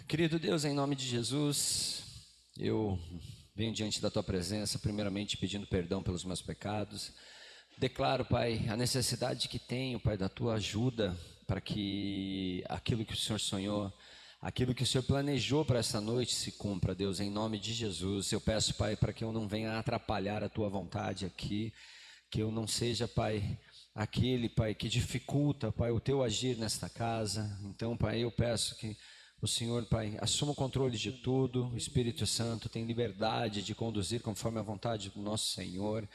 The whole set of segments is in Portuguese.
Querido Deus, em nome de Jesus, eu venho diante da Tua presença, primeiramente pedindo perdão pelos meus pecados. Declaro, Pai, a necessidade que tenho, Pai, da Tua ajuda para que aquilo que o Senhor sonhou, aquilo que o Senhor planejou para essa noite se cumpra, Deus, em nome de Jesus. Eu peço, Pai, para que eu não venha atrapalhar a Tua vontade aqui, que eu não seja, Pai, aquele, Pai, que dificulta, Pai, o Teu agir nesta casa. Então, Pai, eu peço que o Senhor, Pai, assuma o controle de tudo. O Espírito Santo tem liberdade de conduzir conforme a vontade do nosso Senhor.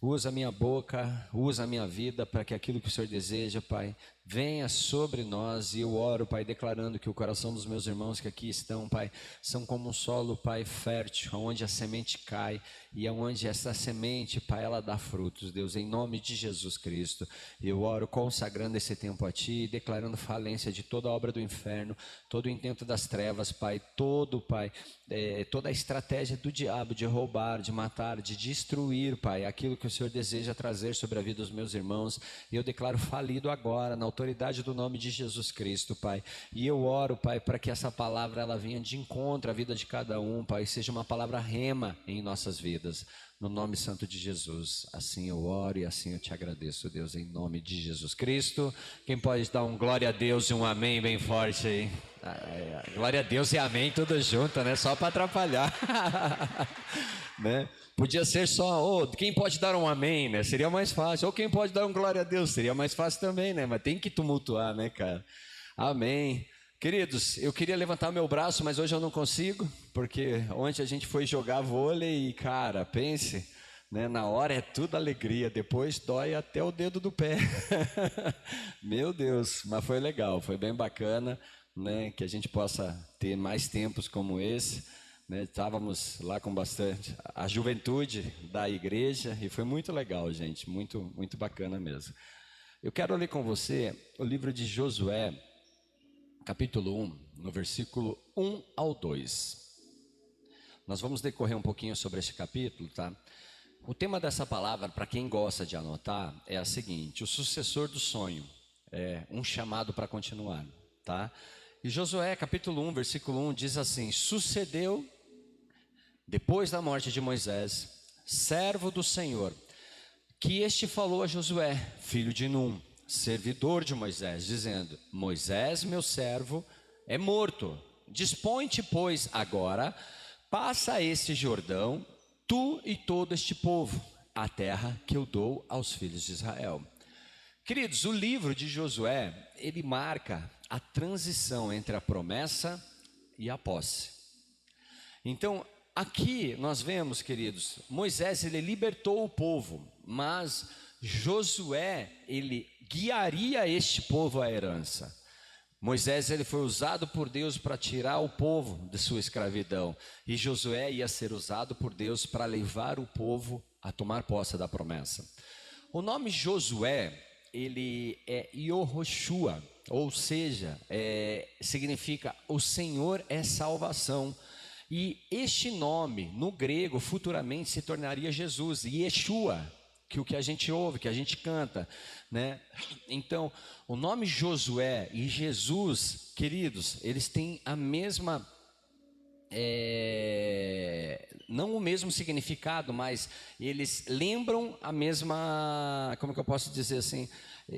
Usa a minha boca, usa a minha vida para que aquilo que o Senhor deseja, Pai, venha sobre nós. E eu oro, Pai, declarando que o coração dos meus irmãos que aqui estão, Pai, são como um solo, Pai, fértil, onde a semente cai e onde essa semente, Pai, ela dá frutos, Deus, em nome de Jesus Cristo. Eu oro consagrando esse tempo a Ti, declarando falência de toda obra do inferno, todo o intento das trevas, Pai, toda a estratégia do diabo de roubar, de matar, de destruir, Pai, aquilo que o Senhor deseja trazer sobre a vida dos meus irmãos. Eu declaro falido agora, na autoridade do nome de Jesus Cristo, Pai. E eu oro, Pai, para que essa palavra ela venha de encontro à vida de cada um, Pai, seja uma palavra rema em nossas vidas, no nome santo de Jesus. Assim eu oro e assim eu te agradeço, Deus, em nome de Jesus Cristo. Quem pode dar um glória a Deus e um amém bem forte aí? Glória a Deus e amém tudo junto, né? Só para atrapalhar. Né? Podia ser só, quem pode dar um amém, né? Seria mais fácil. Ou quem pode dar um glória a Deus, seria mais fácil também, né? Mas tem que tumultuar, né, cara? Amém. Queridos, eu queria levantar meu braço, mas hoje eu não consigo, porque ontem a gente foi jogar vôlei e, cara, pense, né? Na hora é tudo alegria, depois dói até o dedo do pé. Meu Deus, mas foi legal, foi bem bacana, né? Que a gente possa ter mais tempos como esse. Né, estávamos lá com bastante a juventude da igreja e foi muito legal, gente, muito, muito bacana mesmo. Eu quero ler com você o livro de Josué, capítulo 1, no versículo 1 ao 2. Nós vamos decorrer um pouquinho sobre este capítulo, tá? O tema dessa palavra, para quem gosta de anotar, é a seguinte: o sucessor do sonho, é um chamado para continuar, tá? E Josué, capítulo 1, versículo 1, diz assim: sucedeu depois da morte de Moisés, servo do Senhor, que este falou a Josué, filho de Num, servidor de Moisés, dizendo: Moisés, meu servo, é morto. Dispõe-te, pois, agora, passa este Jordão, tu e todo este povo, a terra que eu dou aos filhos de Israel. Queridos, o livro de Josué, ele marca a transição entre a promessa e a posse. Então, aqui nós vemos, queridos, Moisés ele libertou o povo, mas Josué ele guiaria este povo à herança. Moisés ele foi usado por Deus para tirar o povo de sua escravidão, e Josué ia ser usado por Deus para levar o povo a tomar posse da promessa. O nome Josué ele é Yehoshua, ou seja, significa o Senhor é salvação. E este nome, no grego, futuramente se tornaria Jesus, Yeshua, que o que a gente ouve, que a gente canta, né? Então, o nome Josué e Jesus, queridos, eles têm a mesma, não o mesmo significado, mas eles lembram a mesma, como que eu posso dizer assim,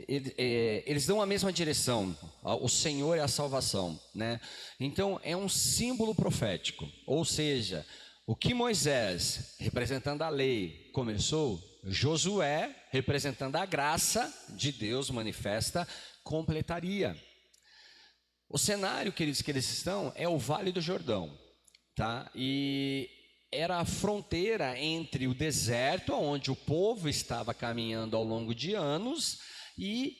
eles dão a mesma direção. O Senhor é a salvação, né? Então é um símbolo profético, ou seja, o que Moisés, representando a lei, começou, Josué, representando a graça de Deus manifesta, completaria. O cenário, queridos, que eles estão é o Vale do Jordão, tá? E era a fronteira entre o deserto, onde o povo estava caminhando ao longo de anos, e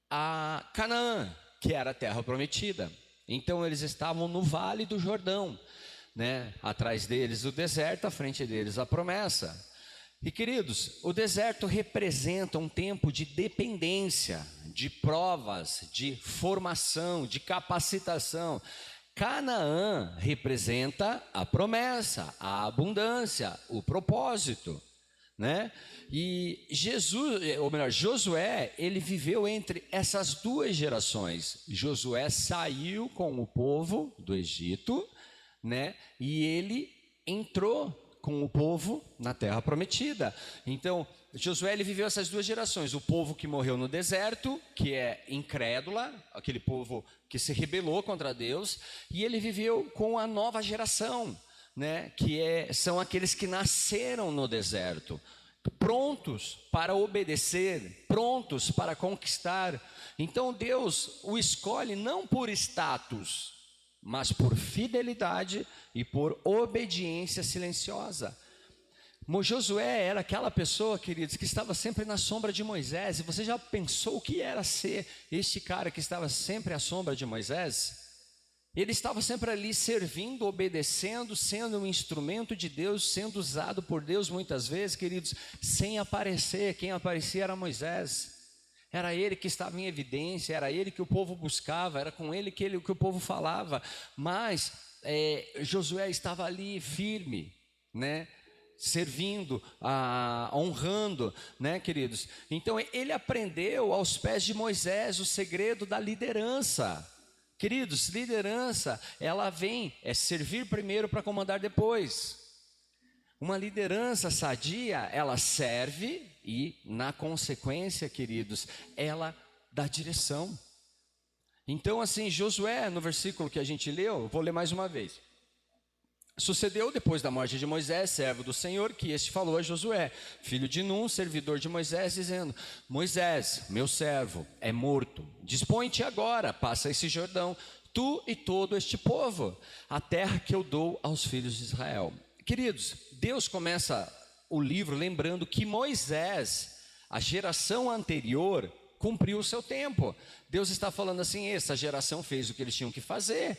a Canaã, que era a terra prometida. Então eles estavam no Vale do Jordão, né? Atrás deles o deserto, à frente deles a promessa. E queridos, o deserto representa um tempo de dependência, de provas, de formação, de capacitação. Canaã representa a promessa, a abundância, o propósito. né? E Josué, ele viveu entre essas duas gerações. Josué saiu com o povo do Egito, né? E ele entrou com o povo na terra prometida. Então, Josué, ele viveu essas duas gerações: o povo que morreu no deserto, que é incrédula, aquele povo que se rebelou contra Deus, e ele viveu com a nova geração, né? São aqueles que nasceram no deserto, prontos para obedecer, prontos para conquistar. Então Deus o escolhe não por status, mas por fidelidade e por obediência silenciosa. Josué era aquela pessoa, queridos, que estava sempre na sombra de Moisés. E você já pensou o que era ser este cara que estava sempre à sombra de Moisés? Ele estava sempre ali servindo, obedecendo, sendo um instrumento de Deus, sendo usado por Deus muitas vezes, queridos, sem aparecer. Quem aparecia era Moisés. Era ele que estava em evidência, era ele que o povo buscava, era com ele que o povo falava. Mas Josué estava ali firme, né? Servindo, honrando, né, queridos? Então ele aprendeu aos pés de Moisés o segredo da liderança. Queridos, liderança, ela é servir primeiro para comandar depois. Uma liderança sadia, ela serve e, na consequência, queridos, ela dá direção. Então, assim, Josué, no versículo que a gente leu, vou ler mais uma vez. Sucedeu depois da morte de Moisés, servo do Senhor, que este falou a Josué, filho de Num, servidor de Moisés, dizendo: Moisés, meu servo, é morto. Dispõe-te agora, passa esse Jordão, tu e todo este povo, a terra que eu dou aos filhos de Israel. Queridos, Deus começa o livro lembrando que Moisés, a geração anterior, cumpriu o seu tempo. Deus está falando assim: essa geração fez o que eles tinham que fazer.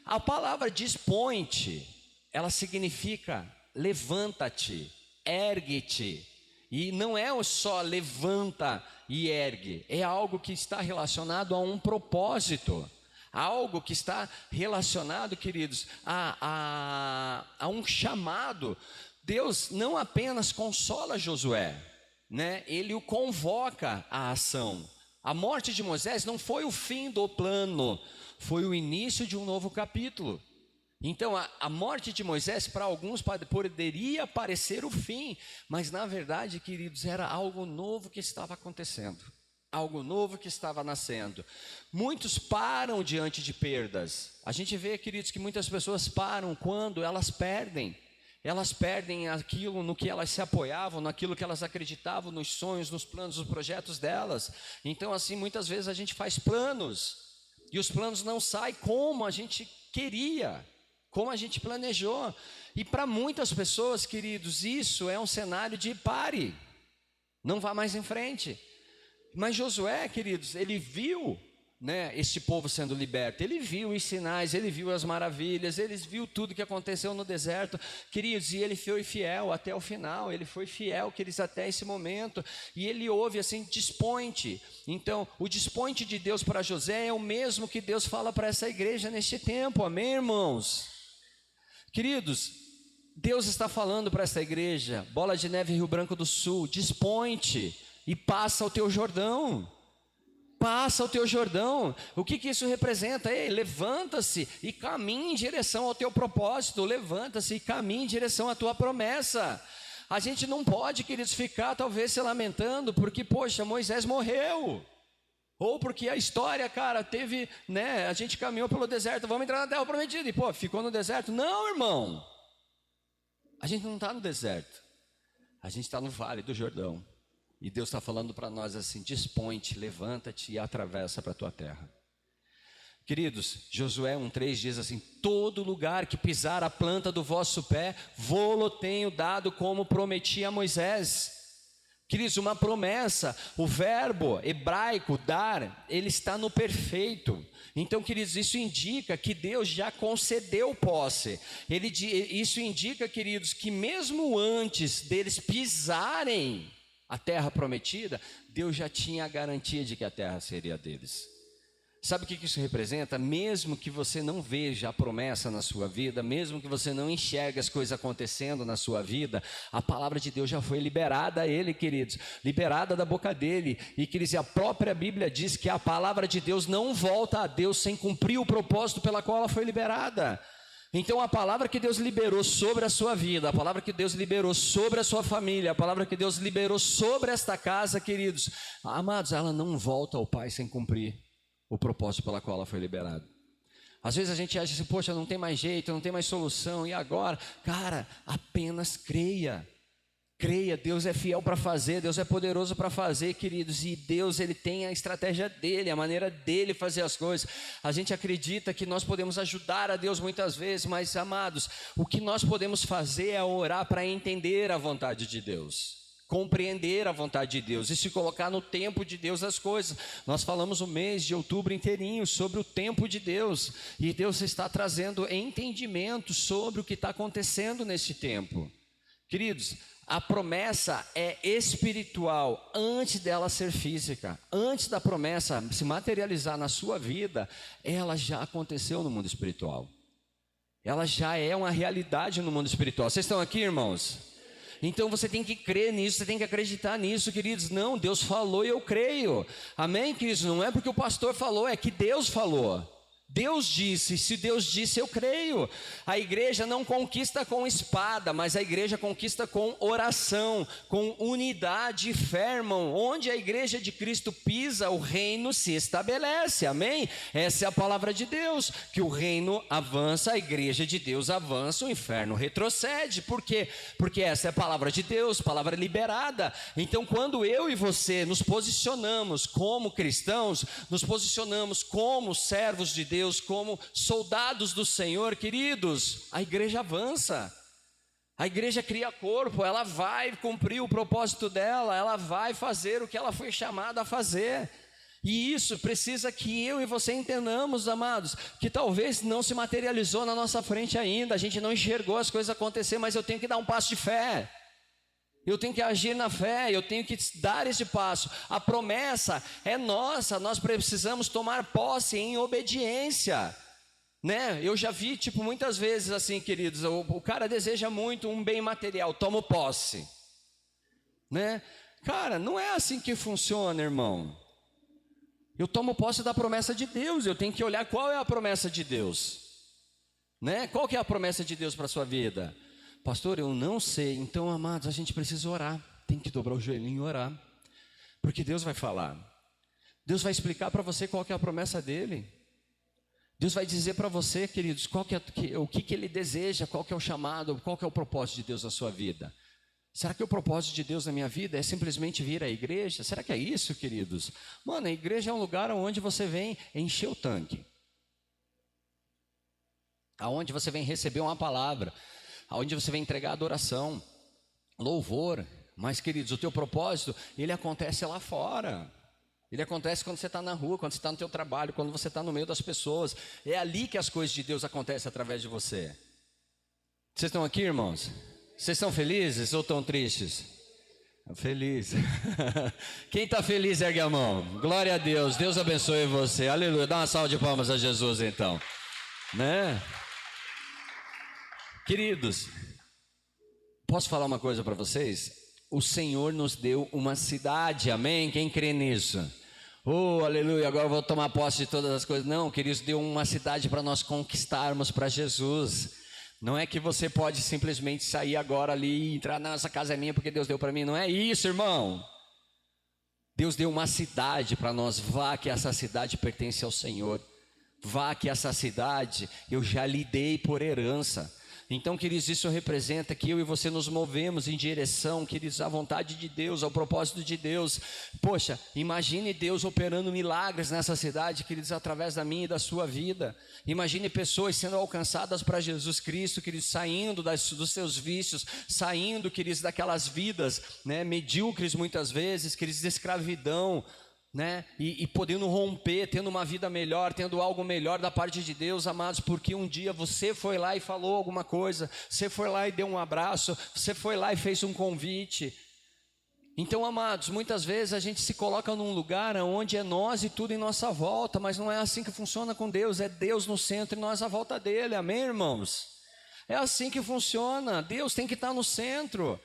A palavra dispõe-te, ela significa levanta-te, ergue-te. E não é só levanta e ergue, é algo que está relacionado a um propósito, algo que está relacionado, queridos, a um chamado. Deus não apenas consola Josué, né? Ele o convoca à ação. A morte de Moisés não foi o fim do plano, foi o início de um novo capítulo. Então a morte de Moisés para alguns poderia parecer o fim, mas na verdade, queridos, era algo novo que estava acontecendo, algo novo que estava nascendo. Muitos param diante de perdas. A gente vê, queridos, que muitas pessoas param quando elas perdem aquilo no que elas se apoiavam, naquilo que elas acreditavam, nos sonhos, nos planos, nos projetos delas. Então assim, muitas vezes a gente faz planos e os planos não saem como a gente queria, como a gente planejou. E para muitas pessoas, queridos, isso é um cenário de pare, não vá mais em frente. Mas Josué, queridos, ele viu, né, este povo sendo liberto, ele viu os sinais, ele viu as maravilhas, ele viu tudo que aconteceu no deserto, queridos, e ele foi fiel até o final. Ele foi fiel, queridos, até esse momento, e ele ouve assim: dispõe-te. Então o dispõe-te de Deus para José é o mesmo que Deus fala para essa igreja neste tempo, amém, irmãos? Queridos, Deus está falando para essa igreja, Bola de Neve, Rio Branco do Sul: dispõe-te e passa o teu Jordão. Passa o teu Jordão. O que isso representa? Ei, levanta-se e caminhe em direção ao teu propósito. Levanta-se e caminhe em direção à tua promessa. A gente não pode, queridos, ficar talvez se lamentando porque, poxa, Moisés morreu, ou porque a história, cara, teve, né, a gente caminhou pelo deserto, vamos entrar na terra prometida, e pô, ficou no deserto. Não, irmão, a gente não está no deserto, a gente está no vale do Jordão. E Deus está falando para nós assim: dispõe-te, levanta-te e atravessa para a tua terra. Queridos, Josué 1,3 diz assim: todo lugar que pisar a planta do vosso pé, vô-lo tenho dado como prometi a Moisés. Queridos, uma promessa, o verbo hebraico dar, ele está no perfeito. Então, queridos, isso indica que Deus já concedeu posse. Isso indica, queridos, que mesmo antes deles pisarem a terra prometida, Deus já tinha a garantia de que a terra seria deles. Sabe o que isso representa? Mesmo que você não veja a promessa na sua vida, mesmo que você não enxergue as coisas acontecendo na sua vida, a palavra de Deus já foi liberada a ele, queridos, liberada da boca dele. E, queridos, a própria Bíblia diz que a palavra de Deus não volta a Deus sem cumprir o propósito pela qual ela foi liberada. Então a palavra que Deus liberou sobre a sua vida, a palavra que Deus liberou sobre a sua família, a palavra que Deus liberou sobre esta casa, queridos, amados, ela não volta ao Pai sem cumprir o propósito pela qual ela foi liberada. Às vezes a gente acha assim, poxa, não tem mais jeito, não tem mais solução, e agora? Cara, apenas creia. Creia, Deus é fiel para fazer, Deus é poderoso para fazer, queridos, e Deus, Ele tem a estratégia dEle, a maneira dEle fazer as coisas. A gente acredita que nós podemos ajudar a Deus muitas vezes, mas, amados, o que nós podemos fazer é orar para entender a vontade de Deus, compreender a vontade de Deus e se colocar no tempo de Deus as coisas. Nós falamos o mês de outubro inteirinho sobre o tempo de Deus, e Deus está trazendo entendimento sobre o que está acontecendo nesse tempo. Queridos, a promessa é espiritual antes dela ser física. Antes da promessa se materializar na sua vida, ela já aconteceu no mundo espiritual. Ela já é uma realidade no mundo espiritual. Vocês estão aqui, irmãos? Então você tem que crer nisso, você tem que acreditar nisso, queridos. Não, Deus falou e eu creio. Amém, queridos? Não é porque o pastor falou, é que Deus falou. Deus disse, se Deus disse, eu creio. A igreja não conquista com espada, mas a igreja conquista com oração, com unidade e fé, irmão. Onde a igreja de Cristo pisa, o reino se estabelece, amém? Essa é a palavra de Deus, que o reino avança, a igreja de Deus avança, o inferno retrocede. Por quê? Porque essa é a palavra de Deus, palavra liberada. Então, quando eu e você nos posicionamos como cristãos, nos posicionamos como servos de Deus, como soldados do Senhor, queridos, a igreja avança, a igreja cria corpo, ela vai cumprir o propósito dela, ela vai fazer o que ela foi chamada a fazer. E isso precisa que eu e você entendamos, amados, que talvez não se materializou na nossa frente ainda, a gente não enxergou as coisas acontecer, mas eu tenho que dar um passo de fé. Eu tenho que agir na fé, eu tenho que dar esse passo. A promessa é nossa, nós precisamos tomar posse em obediência, né? Eu já vi, muitas vezes assim, queridos, o cara deseja muito um bem material, toma posse, né? Cara, não é assim que funciona, irmão. Eu tomo posse da promessa de Deus, eu tenho que olhar qual é a promessa de Deus, né? Qual que é a promessa de Deus para a sua vida? Pastor, eu não sei. Então, amados, a gente precisa orar. Tem que dobrar o joelhinho e orar, porque Deus vai falar. Deus vai explicar para você qual que é a promessa dele. Deus vai dizer para você, queridos, o que Ele deseja, qual que é o chamado, qual que é o propósito de Deus na sua vida. Será que o propósito de Deus na minha vida é simplesmente vir à igreja? Será que é isso, queridos? Mano, a igreja é um lugar onde você vem encher o tanque, aonde você vem receber uma palavra, aonde você vem entregar adoração, louvor. Mas, queridos, o teu propósito, ele acontece lá fora. Ele acontece quando você está na rua, quando você está no teu trabalho, quando você está no meio das pessoas. É ali que as coisas de Deus acontecem através de você. Vocês estão aqui, irmãos? Vocês estão felizes ou estão tristes? Feliz. Quem está feliz, ergue a mão. Glória a Deus, Deus abençoe você. Aleluia, dá uma salva de palmas a Jesus então, né? Queridos, posso falar uma coisa para vocês? O Senhor nos deu uma cidade, amém? Quem crê nisso? Oh, aleluia, agora eu vou tomar posse de todas as coisas. Não, queridos, deu uma cidade para nós conquistarmos para Jesus. Não é que você pode simplesmente sair agora ali e entrar, nessa casa é minha porque Deus deu para mim. Não é isso, irmão. Deus deu uma cidade para nós. Vá que essa cidade pertence ao Senhor. Vá que essa cidade eu já lhe dei por herança. Então, queridos, isso representa que eu e você nos movemos em direção, queridos, à vontade de Deus, ao propósito de Deus. Poxa, imagine Deus operando milagres nessa cidade, queridos, através da minha e da sua vida. Imagine pessoas sendo alcançadas para Jesus Cristo, queridos, saindo dos seus vícios, saindo, queridos, daquelas vidas, né, medíocres muitas vezes, queridos, de escravidão, né? E podendo romper, tendo uma vida melhor, tendo algo melhor da parte de Deus, amados, porque um dia você foi lá e falou alguma coisa, você foi lá e deu um abraço, você foi lá e fez um convite. Então, amados, muitas vezes a gente se coloca num lugar onde é nós e tudo em nossa volta, mas não é assim que funciona com Deus, é Deus no centro e nós à volta dele, amém, irmãos? É assim que funciona, Deus tem que estar no centro.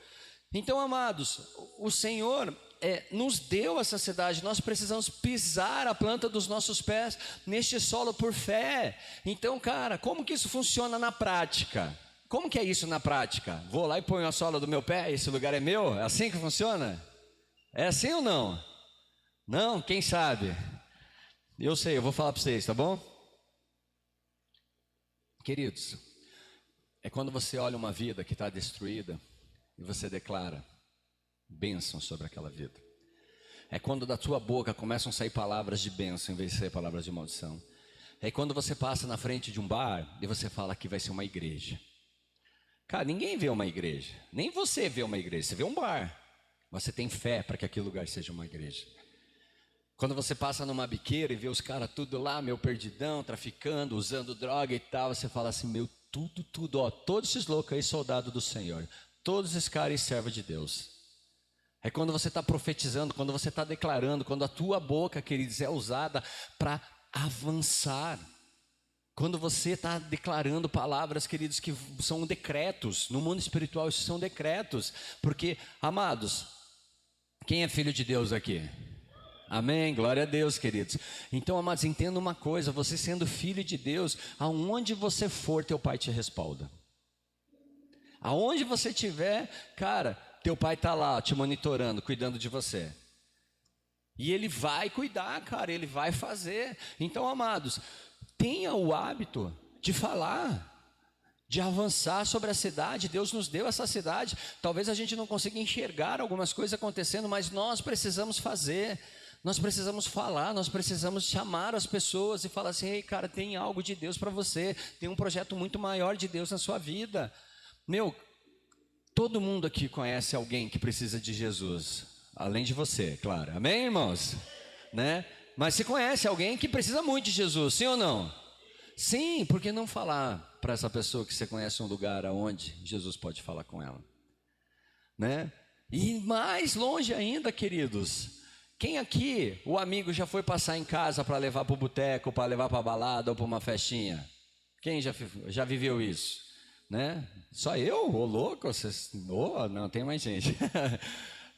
Então, amados, o Senhor nos deu essa cidade, nós precisamos pisar a planta dos nossos pés neste solo por fé. Então, cara, como que isso funciona na prática? Como que é isso na prática? Vou lá e ponho a sola do meu pé, esse lugar é meu? É assim que funciona? É assim ou não? Não? Quem sabe? Eu sei, eu vou falar para vocês, tá bom? Queridos, é quando você olha uma vida que está destruída e você declara bênção sobre aquela vida. É quando da tua boca começam a sair palavras de bênção em vez de sair palavras de maldição. É quando você passa na frente de um bar e você fala que vai ser uma igreja. Cara, ninguém vê uma igreja, nem você vê uma igreja, você vê um bar. Você tem fé para que aquele lugar seja uma igreja. Quando você passa numa biqueira e vê os caras tudo lá, meu perdidão, traficando, usando droga e tal, você fala assim, meu, tudo, ó, todos esses loucos aí, soldado do Senhor, todos esses caras servos de Deus. É quando você está profetizando, quando você está declarando, quando a tua boca, queridos, é usada para avançar. Quando você está declarando palavras, queridos, que são decretos, no mundo espiritual isso são decretos, porque, amados, quem é filho de Deus aqui? Amém, glória a Deus, queridos. Então, amados, entenda uma coisa, você sendo filho de Deus, aonde você for, teu pai te respalda. Aonde você estiver, cara, teu pai está lá, te monitorando, cuidando de você. E ele vai cuidar, cara, ele vai fazer. Então, amados, tenha o hábito de falar, de avançar sobre a cidade. Deus nos deu essa cidade. Talvez a gente não consiga enxergar algumas coisas acontecendo, mas nós precisamos fazer. Nós precisamos falar, nós precisamos chamar as pessoas e falar assim, ei, cara, tem algo de Deus para você, tem um projeto muito maior de Deus na sua vida. Meu, todo mundo aqui conhece alguém que precisa de Jesus, além de você, claro, amém, irmãos? Né? Mas se conhece alguém que precisa muito de Jesus, sim ou não? Sim, por que não falar para essa pessoa que você conhece um lugar onde Jesus pode falar com ela? Né? E mais longe ainda, queridos, quem aqui, o amigo já foi passar em casa para levar para o boteco, para levar para a balada ou para uma festinha? Quem já viveu isso? Né? Só eu? Ô louco? Vocês... Oh, não, tem mais gente.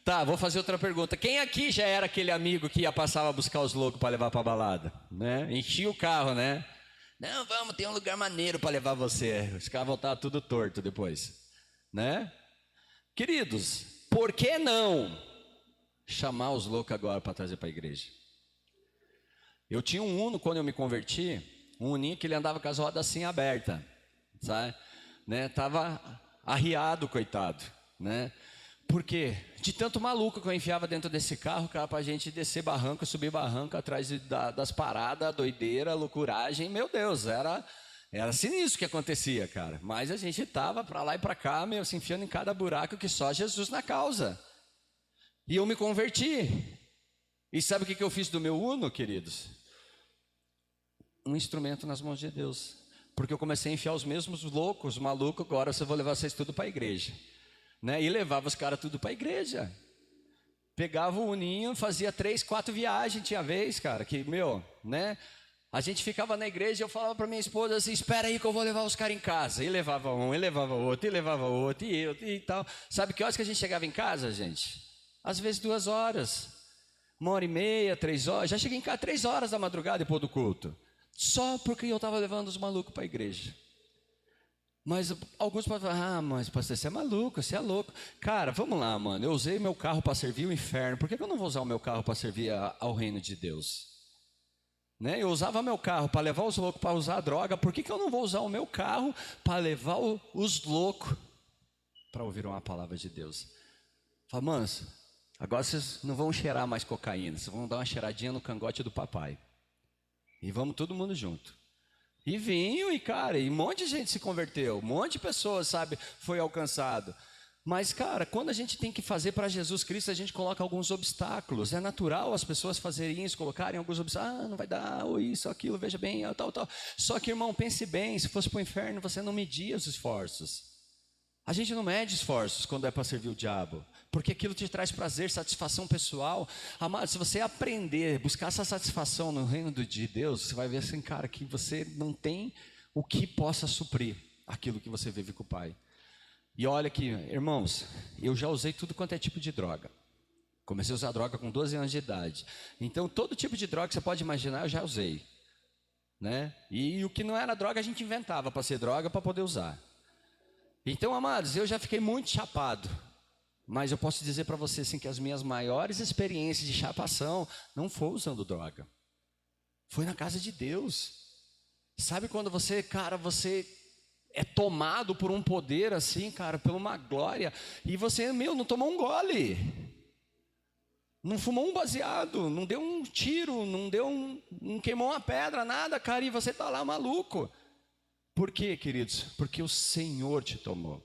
Tá, vou fazer outra pergunta. Quem aqui já era aquele amigo que ia passar a buscar os loucos para levar para a balada? Né? Enchia o carro, né? Não, vamos, tem um lugar maneiro para levar você. Os caras voltavam tudo torto depois. Né? Queridos, por que não chamar os loucos agora para trazer para a igreja? Eu tinha um Uno quando eu me converti, um Uninho que ele andava com as rodas assim abertas, sabe? Né? Tava arriado, coitado, né? Por quê? De tanto maluco que eu enfiava dentro desse carro, cara, pra gente descer barranco, subir barranco, atrás das paradas, doideira, loucuragem, meu Deus, era sinistro o que acontecia, cara. Mas a gente tava pra lá e pra cá, meu, se enfiando em cada buraco que só Jesus na causa. E eu me converti. E sabe o que eu fiz do meu Uno, queridos? Um instrumento nas mãos de Deus. Porque eu comecei a enfiar os mesmos loucos, malucos, agora eu vou levar vocês tudo para a igreja. Né? E levava os caras tudo para a igreja. Pegava o Uninho, fazia 3, 4 viagens, tinha vez, cara, que, meu, né? A gente ficava na igreja e eu falava para minha esposa assim, espera aí que eu vou levar os caras em casa. E levava um, e levava outro, e levava outro, e eu, e tal. Sabe que horas que a gente chegava em casa, gente? Às vezes 2 horas, 1h30, 3 horas. Já cheguei em casa 3 horas da madrugada depois do culto. Só porque eu estava levando os malucos para a igreja. Mas alguns podem falar, mas pastor, você é maluco, você é louco. Cara, vamos lá, mano, eu usei meu carro para servir o inferno, por que eu não vou usar o meu carro para servir ao reino de Deus? Né? Eu usava meu carro para levar os loucos para usar a droga, por que eu não vou usar o meu carro para levar os loucos para ouvir uma palavra de Deus? Fala, manos, agora vocês não vão cheirar mais cocaína, vocês vão dar uma cheiradinha no cangote do papai. E vamos todo mundo junto. E vinho, e cara, e um monte de gente se converteu, um monte de pessoas, sabe, foi alcançado. Mas, cara, quando a gente tem que fazer para Jesus Cristo, a gente coloca alguns obstáculos. É natural as pessoas fazerem isso, colocarem alguns obstáculos. Ah, não vai dar, ou isso, aquilo, veja bem, tal. Só que, irmão, pense bem, se fosse para o inferno, você não media os esforços. A gente não mede esforços quando é para servir o diabo, porque aquilo te traz prazer, satisfação pessoal. Amado, se você aprender, buscar essa satisfação no reino de Deus, você vai ver assim, cara, que você não tem o que possa suprir aquilo que você vive com o Pai. E olha aqui, irmãos, eu já usei tudo quanto é tipo de droga. Comecei a usar droga com 12 anos de idade. Então, todo tipo de droga que você pode imaginar, eu já usei, né? E o que não era droga, a gente inventava para ser droga, para poder usar. Então, amados, eu já fiquei muito chapado, mas eu posso dizer para você assim, que as minhas maiores experiências de chapação não foi usando droga, foi na casa de Deus. Sabe quando você, cara, você é tomado por um poder assim, cara, por uma glória, e você, não tomou um gole, não fumou um baseado, não deu um tiro, não queimou uma pedra, nada, cara, e você está lá maluco. Por quê, queridos? Porque o Senhor te tomou.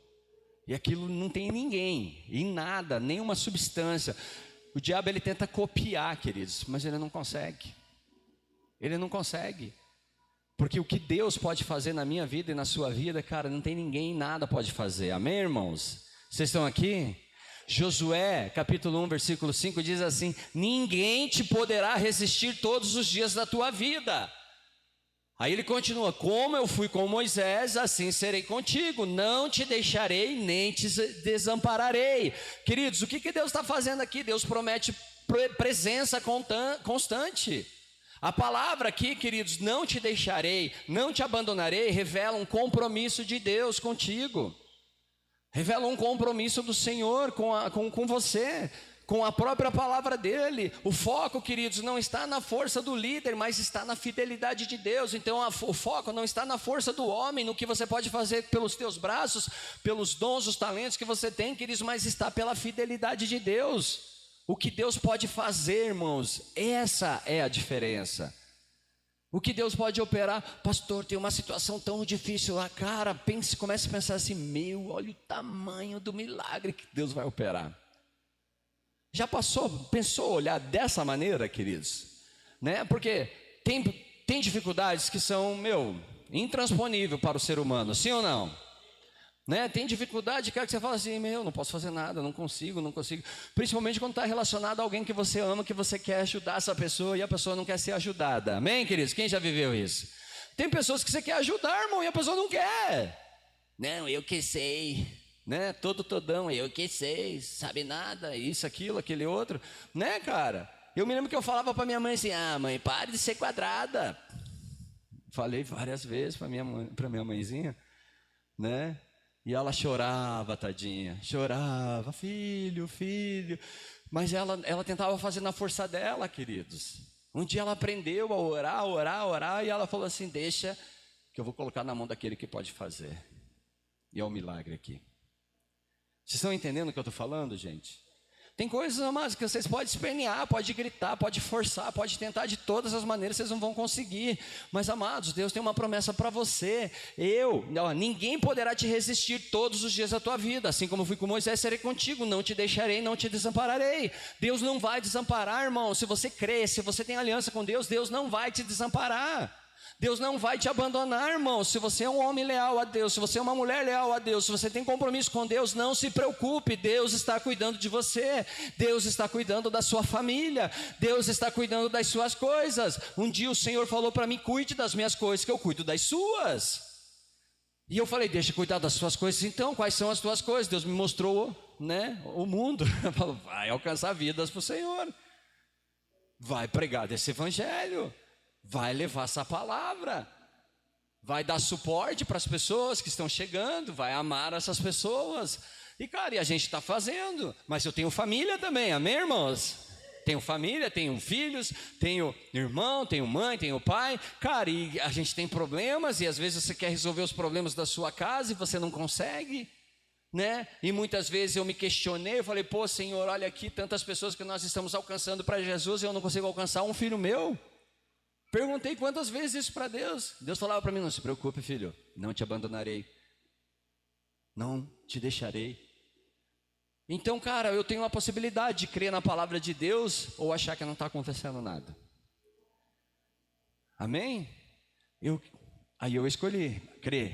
E aquilo não tem em ninguém, em nada, nenhuma substância. O diabo, ele tenta copiar, queridos, mas ele não consegue. Ele não consegue. Porque o que Deus pode fazer na minha vida e na sua vida, cara, não tem ninguém, nada pode fazer. Amém, irmãos? Vocês estão aqui? Josué, capítulo 1, versículo 5, diz assim: ninguém te poderá resistir todos os dias da tua vida. Aí ele continua: como eu fui com Moisés, assim serei contigo, não te deixarei nem te desampararei. Queridos, o que Deus está fazendo aqui? Deus promete presença constante. A palavra aqui, queridos, não te deixarei, não te abandonarei, revela um compromisso de Deus contigo, revela um compromisso do Senhor com você, com a própria palavra dele. O foco, queridos, não está na força do líder, mas está na fidelidade de Deus. Então o foco não está na força do homem, no que você pode fazer pelos teus braços, pelos dons, os talentos que você tem, queridos, mas está pela fidelidade de Deus. O que Deus pode fazer, irmãos, essa é a diferença. O que Deus pode operar. Pastor, tem uma situação tão difícil lá, cara, comece a pensar assim: olha o tamanho do milagre que Deus vai operar. Já pensou olhar dessa maneira, queridos? Né? Porque tem dificuldades que são, intransponíveis para o ser humano, sim ou não? Né? Tem dificuldade, cara, que você fala assim: não posso fazer nada, não consigo. Principalmente quando está relacionado a alguém que você ama, que você quer ajudar essa pessoa e a pessoa não quer ser ajudada. Amém, queridos? Quem já viveu isso? Tem pessoas que você quer ajudar, irmão, e a pessoa não quer. Não, eu que sei, né? Todão, eu que sei, sabe nada, isso, aquilo, aquele outro, né, cara? Eu me lembro que eu falava para minha mãe assim: mãe, pare de ser quadrada. Falei várias vezes para minha mãezinha, né? E ela chorava, tadinha, chorava: filho. Mas ela tentava fazer na força dela, queridos. Um dia ela aprendeu a orar, e ela falou assim: deixa que eu vou colocar na mão daquele que pode fazer. E é um milagre aqui. Vocês estão entendendo o que eu estou falando, gente? Tem coisas, amados, que vocês podem espernear, pode gritar, pode forçar, pode tentar de todas as maneiras, vocês não vão conseguir. Mas, amados, Deus tem uma promessa para você. Ninguém poderá te resistir todos os dias da tua vida. Assim como fui com Moisés, serei contigo, não te deixarei, não te desampararei. Deus não vai desamparar, irmão. Se você crê, se você tem aliança com Deus, Deus não vai te desamparar. Deus não vai te abandonar, irmão. Se você é um homem leal a Deus, se você é uma mulher leal a Deus, se você tem compromisso com Deus, não se preocupe, Deus está cuidando de você, Deus está cuidando da sua família, Deus está cuidando das suas coisas. Um dia o Senhor falou para mim: cuide das minhas coisas, que eu cuido das suas. E eu falei: deixa eu cuidar das suas coisas. Então, quais são as tuas coisas? Deus me mostrou, né, o mundo. Falou: vai alcançar vidas para o Senhor, vai pregar desse evangelho, vai levar essa palavra, vai dar suporte para as pessoas que estão chegando, vai amar essas pessoas. E, cara, a gente está fazendo. Mas eu tenho família também, amém, irmãos? Tenho família, tenho filhos, tenho irmão, tenho mãe, tenho pai. Cara, e a gente tem problemas, e às vezes você quer resolver os problemas da sua casa e você não consegue, né? E muitas vezes eu me questionei, eu falei: pô, Senhor, olha aqui tantas pessoas que nós estamos alcançando para Jesus e eu não consigo alcançar um filho meu. Perguntei quantas vezes isso para Deus. Deus falava para mim: não se preocupe, filho, não te abandonarei, não te deixarei. Então, cara, eu tenho a possibilidade de crer na palavra de Deus ou achar que não está acontecendo nada. Amém? Aí eu escolhi crer.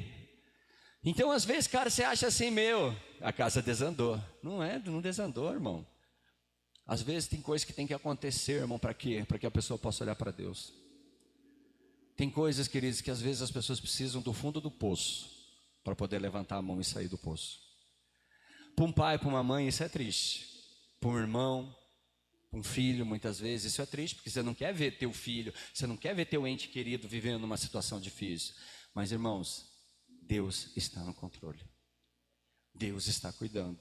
Então, às vezes, cara, você acha assim, a casa desandou. Não desandou, irmão. Às vezes tem coisas que tem que acontecer, irmão, para quê? Para que a pessoa possa olhar para Deus. Tem coisas, queridos, que às vezes as pessoas precisam do fundo do poço para poder levantar a mão e sair do poço. Para um pai, para uma mãe, isso é triste. Para um irmão, para um filho, muitas vezes, isso é triste, porque você não quer ver teu filho, você não quer ver teu ente querido vivendo uma situação difícil. Mas, irmãos, Deus está no controle. Deus está cuidando.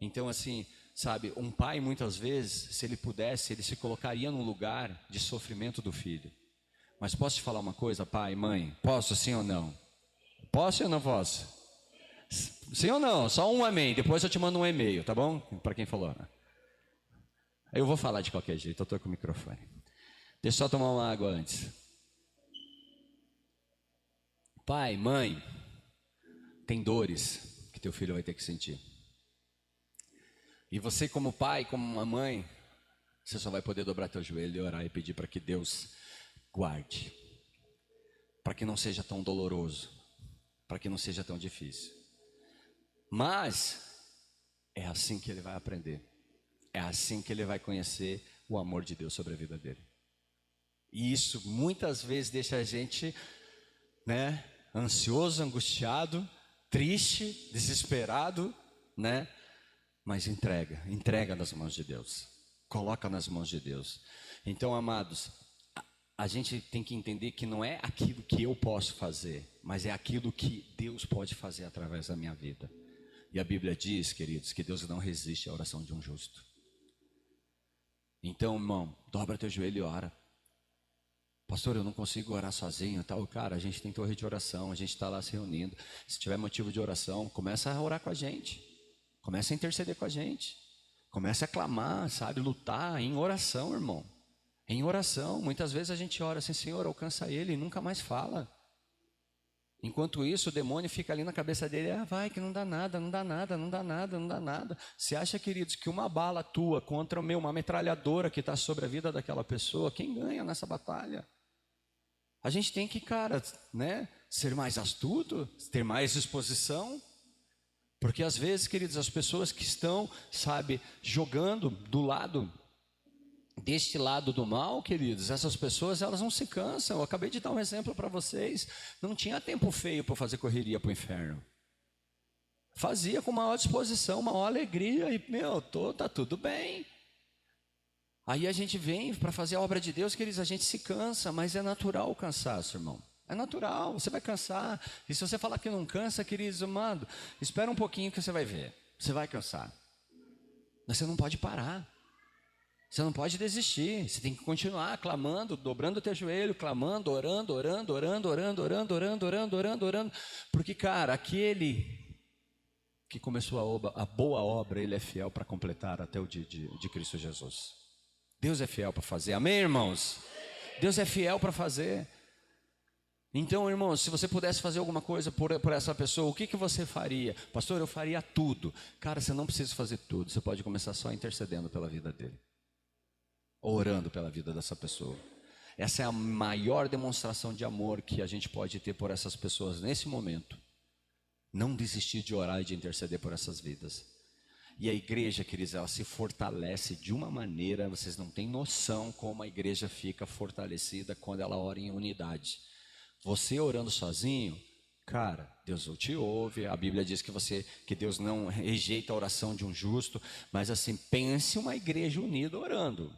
Então, assim, sabe, um pai, muitas vezes, se ele pudesse, ele se colocaria num lugar de sofrimento do filho. Mas posso te falar uma coisa, pai, mãe? Posso, sim ou não? Posso ou não posso? Sim ou não? Só um amém. Depois eu te mando um e-mail, tá bom? Para quem falou. Eu vou falar de qualquer jeito, eu estou com o microfone. Deixa eu só tomar uma água antes. Pai, mãe, tem dores que teu filho vai ter que sentir. E você, como pai, como uma mãe, você só vai poder dobrar teu joelho e orar e pedir para que Deus guarde, para que não seja tão doloroso, para que não seja tão difícil. Mas é assim que ele vai aprender, é assim que ele vai conhecer o amor de Deus sobre a vida dele. E isso muitas vezes deixa a gente, ansioso, angustiado, triste, desesperado, mas entrega nas mãos de Deus, coloca nas mãos de Deus. Então, amados, a gente tem que entender que não é aquilo que eu posso fazer, mas é aquilo que Deus pode fazer através da minha vida. E a Bíblia diz, queridos, que Deus não resiste à oração de um justo. Então, irmão, dobra teu joelho e ora. Pastor, eu não consigo orar sozinho, tal. Cara, a gente tem torre de oração, a gente está lá se reunindo. Se tiver motivo de oração, começa a orar com a gente. Começa a interceder com a gente. Começa a clamar, sabe, lutar em oração, irmão. Em oração, muitas vezes a gente ora assim, Senhor, alcança ele e nunca mais fala. Enquanto isso, o demônio fica ali na cabeça dele, vai que não dá nada, não dá nada, não dá nada, não dá nada. Você acha, queridos, que uma bala tua contra uma metralhadora que está sobre a vida daquela pessoa, quem ganha nessa batalha? A gente tem que, cara, ser mais astuto, ter mais exposição. Porque às vezes, queridos, as pessoas que estão, sabe, jogando deste lado do mal, queridos, essas pessoas, elas não se cansam. Eu acabei de dar um exemplo para vocês. Não tinha tempo feio para fazer correria para o inferno. Fazia com maior disposição, maior alegria e, tá tudo bem. Aí a gente vem para fazer a obra de Deus, queridos, a gente se cansa, mas é natural o cansaço, irmão. É natural, você vai cansar. E se você falar que não cansa, queridos, amado, espera um pouquinho que você vai ver. Você vai cansar. Mas você não pode parar. Você não pode desistir. Você tem que continuar clamando, dobrando o teu joelho, clamando, orando. Porque, cara, aquele que começou a boa obra, ele é fiel para completar até o dia de Cristo Jesus. Deus é fiel para fazer. Amém, irmãos? Deus é fiel para fazer. Então, irmãos, se você pudesse fazer alguma coisa por essa pessoa, o que você faria? Pastor, eu faria tudo. Cara, você não precisa fazer tudo. Você pode começar só intercedendo pela vida dele, orando pela vida dessa pessoa. Essa é a maior demonstração de amor que a gente pode ter por essas pessoas nesse momento. Não desistir de orar e de interceder por essas vidas. E a igreja, queridos, ela se fortalece de uma maneira, vocês não têm noção como a igreja fica fortalecida quando ela ora em unidade. Você orando sozinho, cara, Deus te ouve. A Bíblia diz que Deus não rejeita a oração de um justo. Mas assim, pense uma igreja unida orando.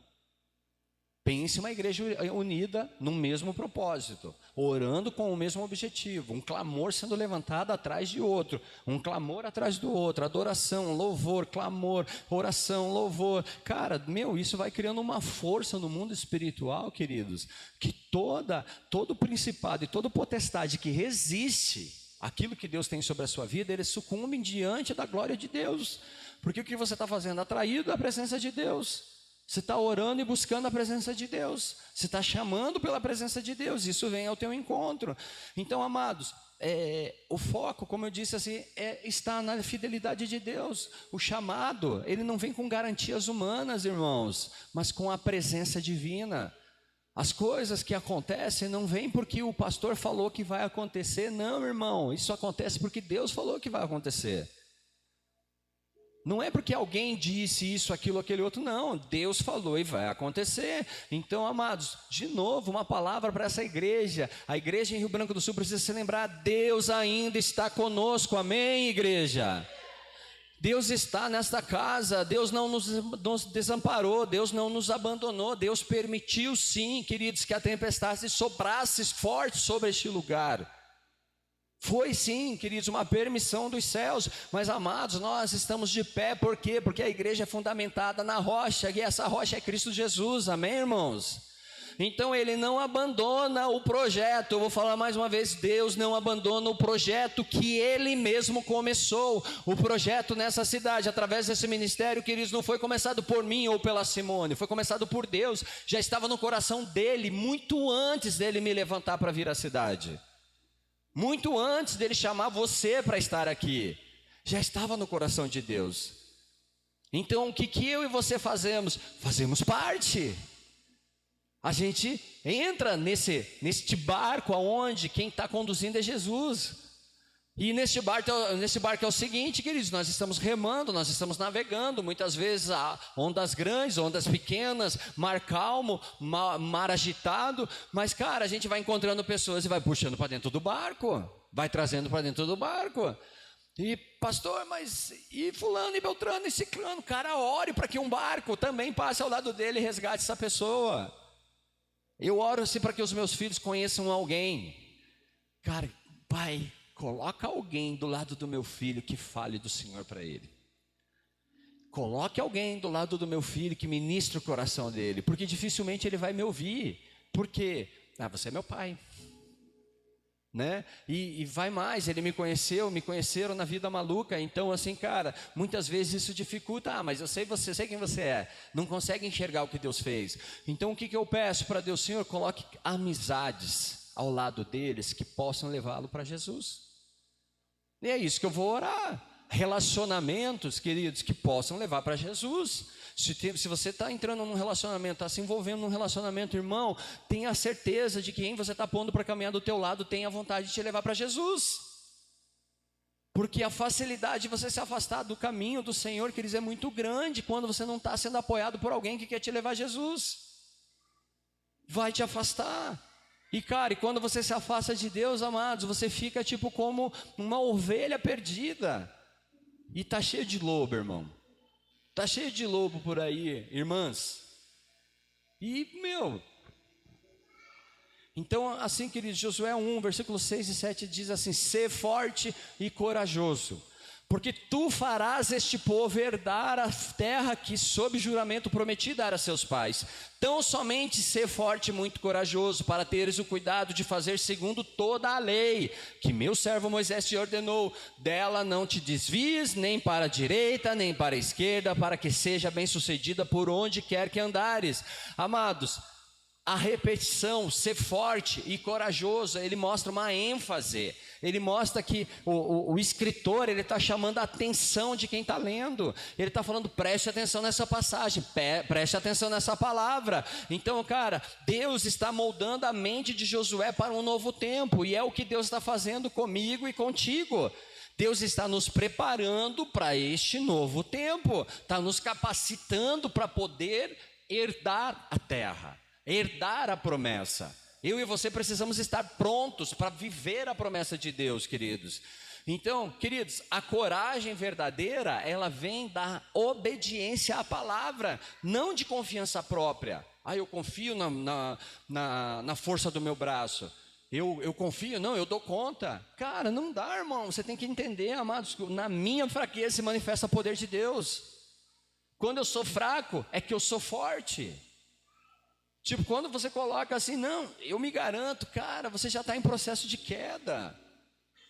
Pense uma igreja unida no mesmo propósito, orando com o mesmo objetivo, um clamor sendo levantado atrás de outro, um clamor atrás do outro, adoração, louvor, clamor, oração, louvor. Cara, isso vai criando uma força no mundo espiritual, queridos, que todo principado e toda potestade que resiste aquilo que Deus tem sobre a sua vida, eles sucumbem diante da glória de Deus. Porque o que você está fazendo? Atraído à presença de Deus. Você está orando e buscando a presença de Deus. Você está chamando pela presença de Deus. Isso vem ao teu encontro. Então, amados, o foco, como eu disse assim, está na fidelidade de Deus. O chamado, ele não vem com garantias humanas, irmãos, mas com a presença divina. As coisas que acontecem não vêm porque o pastor falou que vai acontecer, não, irmão. Isso acontece porque Deus falou que vai acontecer. Não é porque alguém disse isso, aquilo, aquele outro, não. Deus falou e vai acontecer. Então, amados, de novo, uma palavra para essa igreja. A igreja em Rio Branco do Sul precisa se lembrar: Deus ainda está conosco, amém, igreja? Deus está nesta casa, Deus não nos desamparou, Deus não nos abandonou, Deus permitiu sim, queridos, que a tempestade soprasse forte sobre este lugar. Foi sim, queridos, uma permissão dos céus, mas amados, nós estamos de pé, por quê? Porque a igreja é fundamentada na rocha, e essa rocha é Cristo Jesus, amém, irmãos? Então ele não abandona o projeto. Eu vou falar mais uma vez: Deus não abandona o projeto que ele mesmo começou. O projeto nessa cidade, através desse ministério, queridos, não foi começado por mim ou pela Simone, foi começado por Deus. Já estava no coração dele, muito antes dele me levantar para vir à cidade, muito antes dele chamar você para estar aqui. Já estava no coração de Deus. Então o que eu e você fazemos? Fazemos parte. A gente entra neste barco aonde quem está conduzindo é Jesus. E neste barco é o seguinte, queridos: nós estamos remando, nós estamos navegando. Muitas vezes há ondas grandes, ondas pequenas, mar calmo, mar agitado. Mas, cara, a gente vai encontrando pessoas e vai puxando para dentro do barco, vai trazendo para dentro do barco. E pastor, mas e fulano, e beltrano, e ciclano? Cara, ore para que um barco também passe ao lado dele e resgate essa pessoa. Eu oro assim para que os meus filhos conheçam alguém. Cara, pai, coloca alguém do lado do meu filho que fale do Senhor para ele. Coloque alguém do lado do meu filho que ministre o coração dele, porque dificilmente ele vai me ouvir. Por quê? Você é meu pai, né? E vai mais, ele me conheceram na vida maluca. Então assim, cara, muitas vezes isso dificulta. Mas eu sei quem você é, não consegue enxergar o que Deus fez. Então o que eu peço para Deus? Senhor, coloque amizades ao lado deles que possam levá-lo para Jesus. E é isso que eu vou orar. Relacionamentos, queridos, que possam levar para Jesus. Se você está entrando num relacionamento, está se envolvendo num relacionamento, irmão, tenha certeza de que quem você está pondo para caminhar do teu lado tem a vontade de te levar para Jesus. Porque a facilidade de você se afastar do caminho do Senhor, queridos, é muito grande quando você não está sendo apoiado por alguém que quer te levar a Jesus. Vai te afastar. E cara, quando você se afasta de Deus, amados, você fica tipo como uma ovelha perdida. E está cheio de lobo, irmão. Está cheio de lobo por aí, irmãs. E, então assim, queridos, Josué 1, versículos 6 e 7 diz assim: sê forte e corajoso, porque tu farás este povo herdar a terra que sob juramento prometi dar a seus pais. Tão somente ser forte e muito corajoso, para teres o cuidado de fazer segundo toda a lei que meu servo Moisés te ordenou. Dela não te desvies, nem para a direita, nem para a esquerda, para que seja bem sucedida por onde quer que andares. Amados, a repetição, ser forte e corajoso, ele mostra uma ênfase. Ele mostra que o escritor, ele está chamando a atenção de quem está lendo. Ele está falando: preste atenção nessa passagem, preste atenção nessa palavra. Então, cara, Deus está moldando a mente de Josué para um novo tempo. E é o que Deus está fazendo comigo e contigo. Deus está nos preparando para este novo tempo. Está nos capacitando para poder herdar a terra, herdar a promessa. Eu e você precisamos estar prontos para viver a promessa de Deus, queridos. Então, queridos, a coragem verdadeira, ela vem da obediência à palavra, não de confiança própria. Eu confio na força do meu braço. Eu confio, não, eu dou conta. Cara, não dá, irmão. Você tem que entender, amados, na minha fraqueza se manifesta o poder de Deus. Quando eu sou fraco, é que eu sou forte. Tipo, quando você coloca assim: não, eu me garanto, cara, você já está em processo de queda.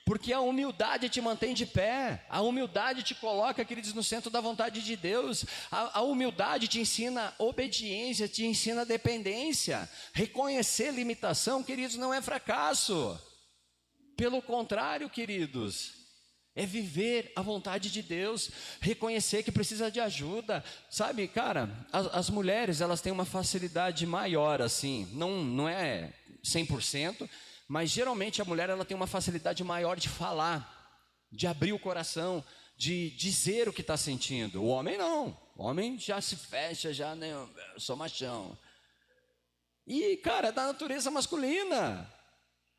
Porque a humildade te mantém de pé. A humildade te coloca, queridos, no centro da vontade de Deus. A humildade te ensina obediência, te ensina dependência. Reconhecer limitação, queridos, não é fracasso. Pelo contrário, queridos, é viver a vontade de Deus, reconhecer que precisa de ajuda, sabe, cara, as mulheres, elas têm uma facilidade maior, assim, não é 100%, mas geralmente a mulher, ela tem uma facilidade maior de falar, de abrir o coração, de dizer o que está sentindo. O homem não, o homem já se fecha, já, né, eu sou machão, e cara, é da natureza masculina,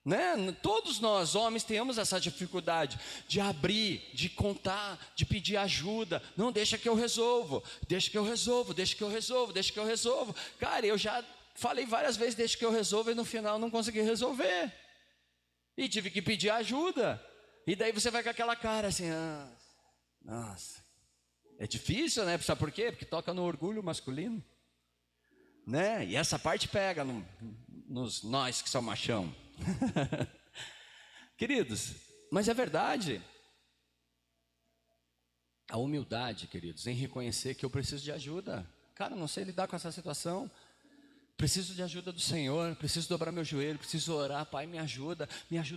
né? Todos nós, homens, temos essa dificuldade de abrir, de contar, de pedir ajuda. Não, deixa que eu resolvo, deixa que eu resolvo, deixa que eu resolvo, deixa que eu resolvo. Cara, eu já falei várias vezes, deixa que eu resolvo, e no final não consegui resolver. E tive que pedir ajuda. E daí você vai com aquela cara assim, nossa, é difícil, né? Sabe por quê? Porque toca no orgulho masculino, né? E essa parte pega nos nós que somos machão. Queridos, mas é verdade. A humildade, queridos, em reconhecer que eu preciso de ajuda. Cara, não sei lidar com essa situação, preciso de ajuda do Senhor, preciso dobrar meu joelho, preciso orar. Pai, me ajuda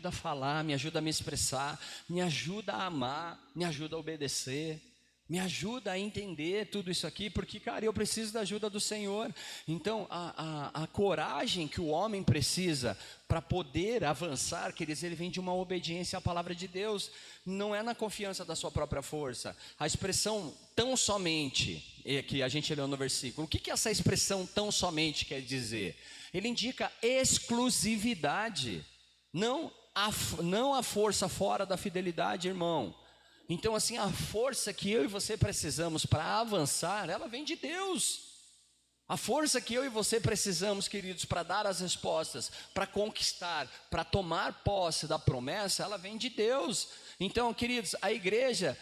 a falar, me ajuda a me expressar, me ajuda a amar, me ajuda a obedecer, me ajuda a entender tudo isso aqui, porque, cara, eu preciso da ajuda do Senhor. Então, a coragem que o homem precisa para poder avançar, queridos, ele vem de uma obediência à palavra de Deus, não é na confiança da sua própria força. A expressão tão somente, que a gente leu no versículo, o que essa expressão tão somente quer dizer? Ele indica exclusividade, não a força fora da fidelidade, irmão. Então, assim, a força que eu e você precisamos para avançar, ela vem de Deus. A força que eu e você precisamos, queridos, para dar as respostas, para conquistar, para tomar posse da promessa, ela vem de Deus. Então, queridos, a igreja,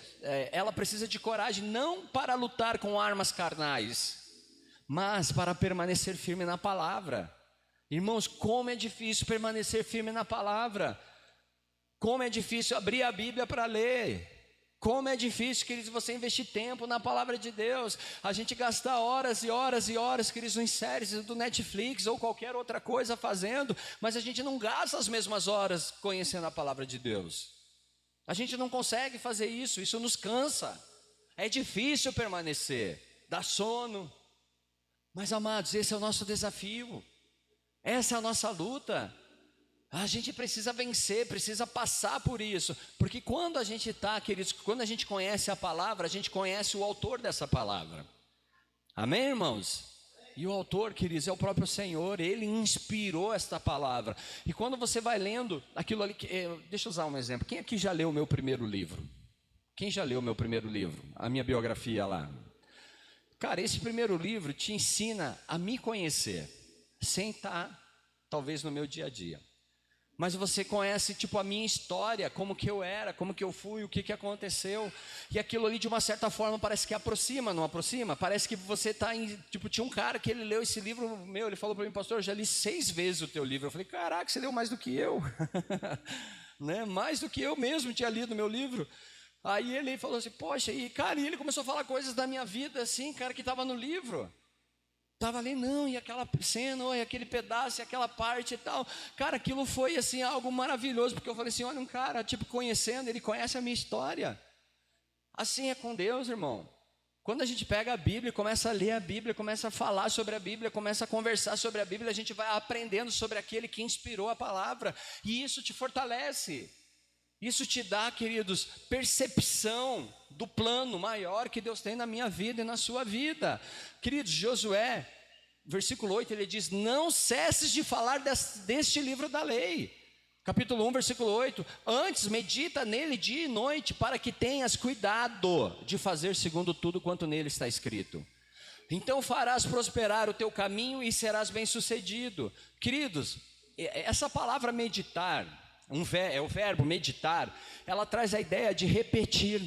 ela precisa de coragem, não para lutar com armas carnais, mas para permanecer firme na palavra. Irmãos, como é difícil permanecer firme na palavra. Como é difícil abrir a Bíblia para ler. Como é difícil, queridos, você investir tempo na palavra de Deus. A gente gasta horas e horas e horas, queridos, em séries do Netflix ou qualquer outra coisa fazendo, mas a gente não gasta as mesmas horas conhecendo a palavra de Deus. A gente não consegue fazer isso nos cansa. É difícil permanecer, dá sono. Mas, amados, esse é o nosso desafio. Essa é a nossa luta. A gente precisa vencer, precisa passar por isso, porque quando a gente está, queridos, quando a gente conhece a palavra, a gente conhece o autor dessa palavra. Amém, irmãos? E o autor, queridos, é o próprio Senhor, Ele inspirou esta palavra. E quando você vai lendo aquilo ali, deixa eu usar um exemplo. Quem aqui já leu o meu primeiro livro? Quem já leu o meu primeiro livro? A minha biografia lá. Cara, esse primeiro livro te ensina a me conhecer, sem estar, talvez, no meu dia a dia. Mas você conhece, tipo, a minha história, como que eu era, como que eu fui, o que aconteceu. E aquilo ali, de uma certa forma, parece que aproxima, não aproxima? Parece que você está em... Tipo, tinha um cara que ele leu esse livro meu, ele falou para mim, pastor, eu já li 6 vezes o teu livro. Eu falei, caraca, você leu mais do que eu. Né? Mais do que eu mesmo tinha lido o meu livro. Aí ele falou assim, poxa, e cara, e ele começou a falar coisas da minha vida, assim, cara, que estava no livro. Estava ali, não, e aquela cena, e aquele pedaço, e aquela parte e tal. Cara, aquilo foi assim, algo maravilhoso, porque eu falei assim, olha, um cara, tipo, conhecendo, ele conhece a minha história. Assim é com Deus, irmão. Quando a gente pega a Bíblia, começa a ler a Bíblia, começa a falar sobre a Bíblia, começa a conversar sobre a Bíblia, a gente vai aprendendo sobre aquele que inspirou a palavra, e isso te fortalece. Isso te dá, queridos, percepção do plano maior que Deus tem na minha vida e na sua vida. Queridos, Josué, versículo 8, ele diz, não cesses de falar deste livro da lei. Capítulo 1, versículo 8, antes medita nele dia e noite, para que tenhas cuidado de fazer segundo tudo quanto nele está escrito. Então farás prosperar o teu caminho e serás bem-sucedido. Queridos, essa palavra meditar, é o verbo meditar, ela traz a ideia de repetir,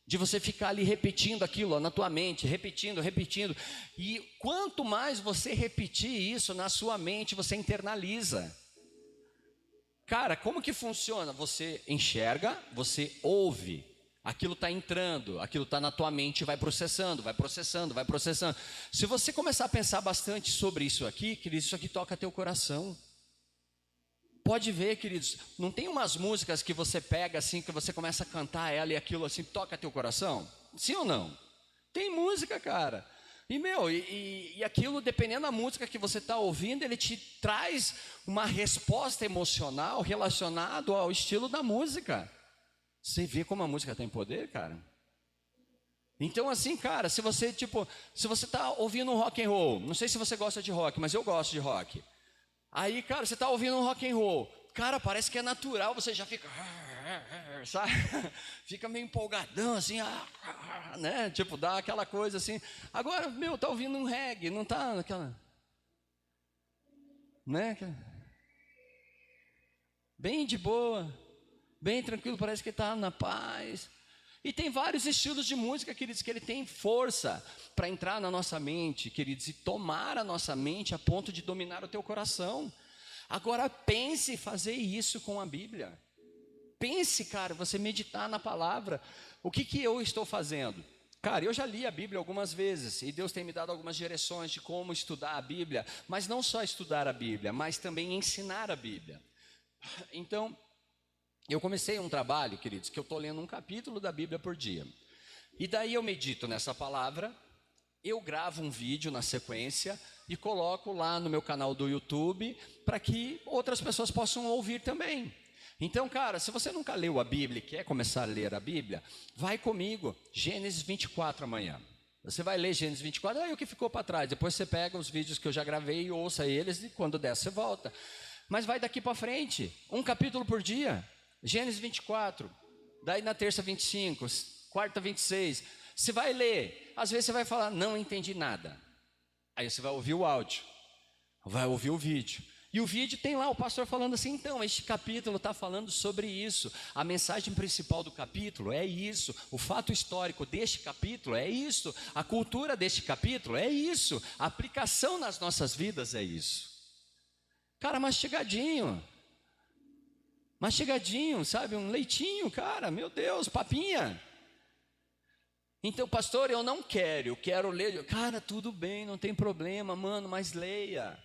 de você ficar ali repetindo aquilo na tua mente, repetindo, e quanto mais você repetir isso na sua mente, você internaliza. Cara, como que funciona? Você enxerga, você ouve, aquilo está entrando, aquilo está na tua mente, vai processando. Se você começar a pensar bastante sobre isso aqui, querido, isso aqui toca teu coração. Pode ver, queridos, não tem umas músicas que você pega assim, que você começa a cantar ela e aquilo assim, toca teu coração? Sim ou não? Tem música, cara. E aquilo, dependendo da música que você está ouvindo, ele te traz uma resposta emocional relacionada ao estilo da música. Você vê como a música tem poder, cara? Então assim, cara, se você está ouvindo um rock and roll, não sei se você gosta de rock, mas eu gosto de rock. Aí, cara, você está ouvindo um rock and roll, cara, parece que é natural, você já fica, sabe? Fica meio empolgadão assim, né? Tipo, dá aquela coisa assim. Agora, tá ouvindo um reggae, não tá aquela, né? Bem de boa, bem tranquilo, parece que está na paz. E tem vários estilos de música, queridos, que ele tem força para entrar na nossa mente, queridos, e tomar a nossa mente a ponto de dominar o teu coração. Agora pense em fazer isso com a Bíblia. Pense, cara, você meditar na palavra. O que eu estou fazendo? Cara, eu já li a Bíblia algumas vezes e Deus tem me dado algumas direções de como estudar a Bíblia, mas não só estudar a Bíblia, mas também ensinar a Bíblia. Então, eu comecei um trabalho, queridos, que eu estou lendo um capítulo da Bíblia por dia. E daí eu medito nessa palavra, eu gravo um vídeo na sequência e coloco lá no meu canal do YouTube para que outras pessoas possam ouvir também. Então, cara, se você nunca leu a Bíblia e quer começar a ler a Bíblia, vai comigo, Gênesis 24 amanhã. Você vai ler Gênesis 24, aí o que ficou para trás? Depois você pega os vídeos que eu já gravei e ouça eles e quando der você volta. Mas vai daqui para frente, um capítulo por dia. Gênesis 24, daí na terça 25, quarta 26, você vai ler, às vezes você vai falar, não entendi nada, aí você vai ouvir o áudio, vai ouvir o vídeo, e o vídeo tem lá o pastor falando assim, então este capítulo está falando sobre isso, a mensagem principal do capítulo é isso, o fato histórico deste capítulo é isso, a cultura deste capítulo é isso, a aplicação nas nossas vidas é isso. Cara, mastigadinho, sabe, um leitinho, cara, meu Deus, papinha. Então, pastor, eu não quero, eu quero ler. Cara, tudo bem, não tem problema, mano, mas leia.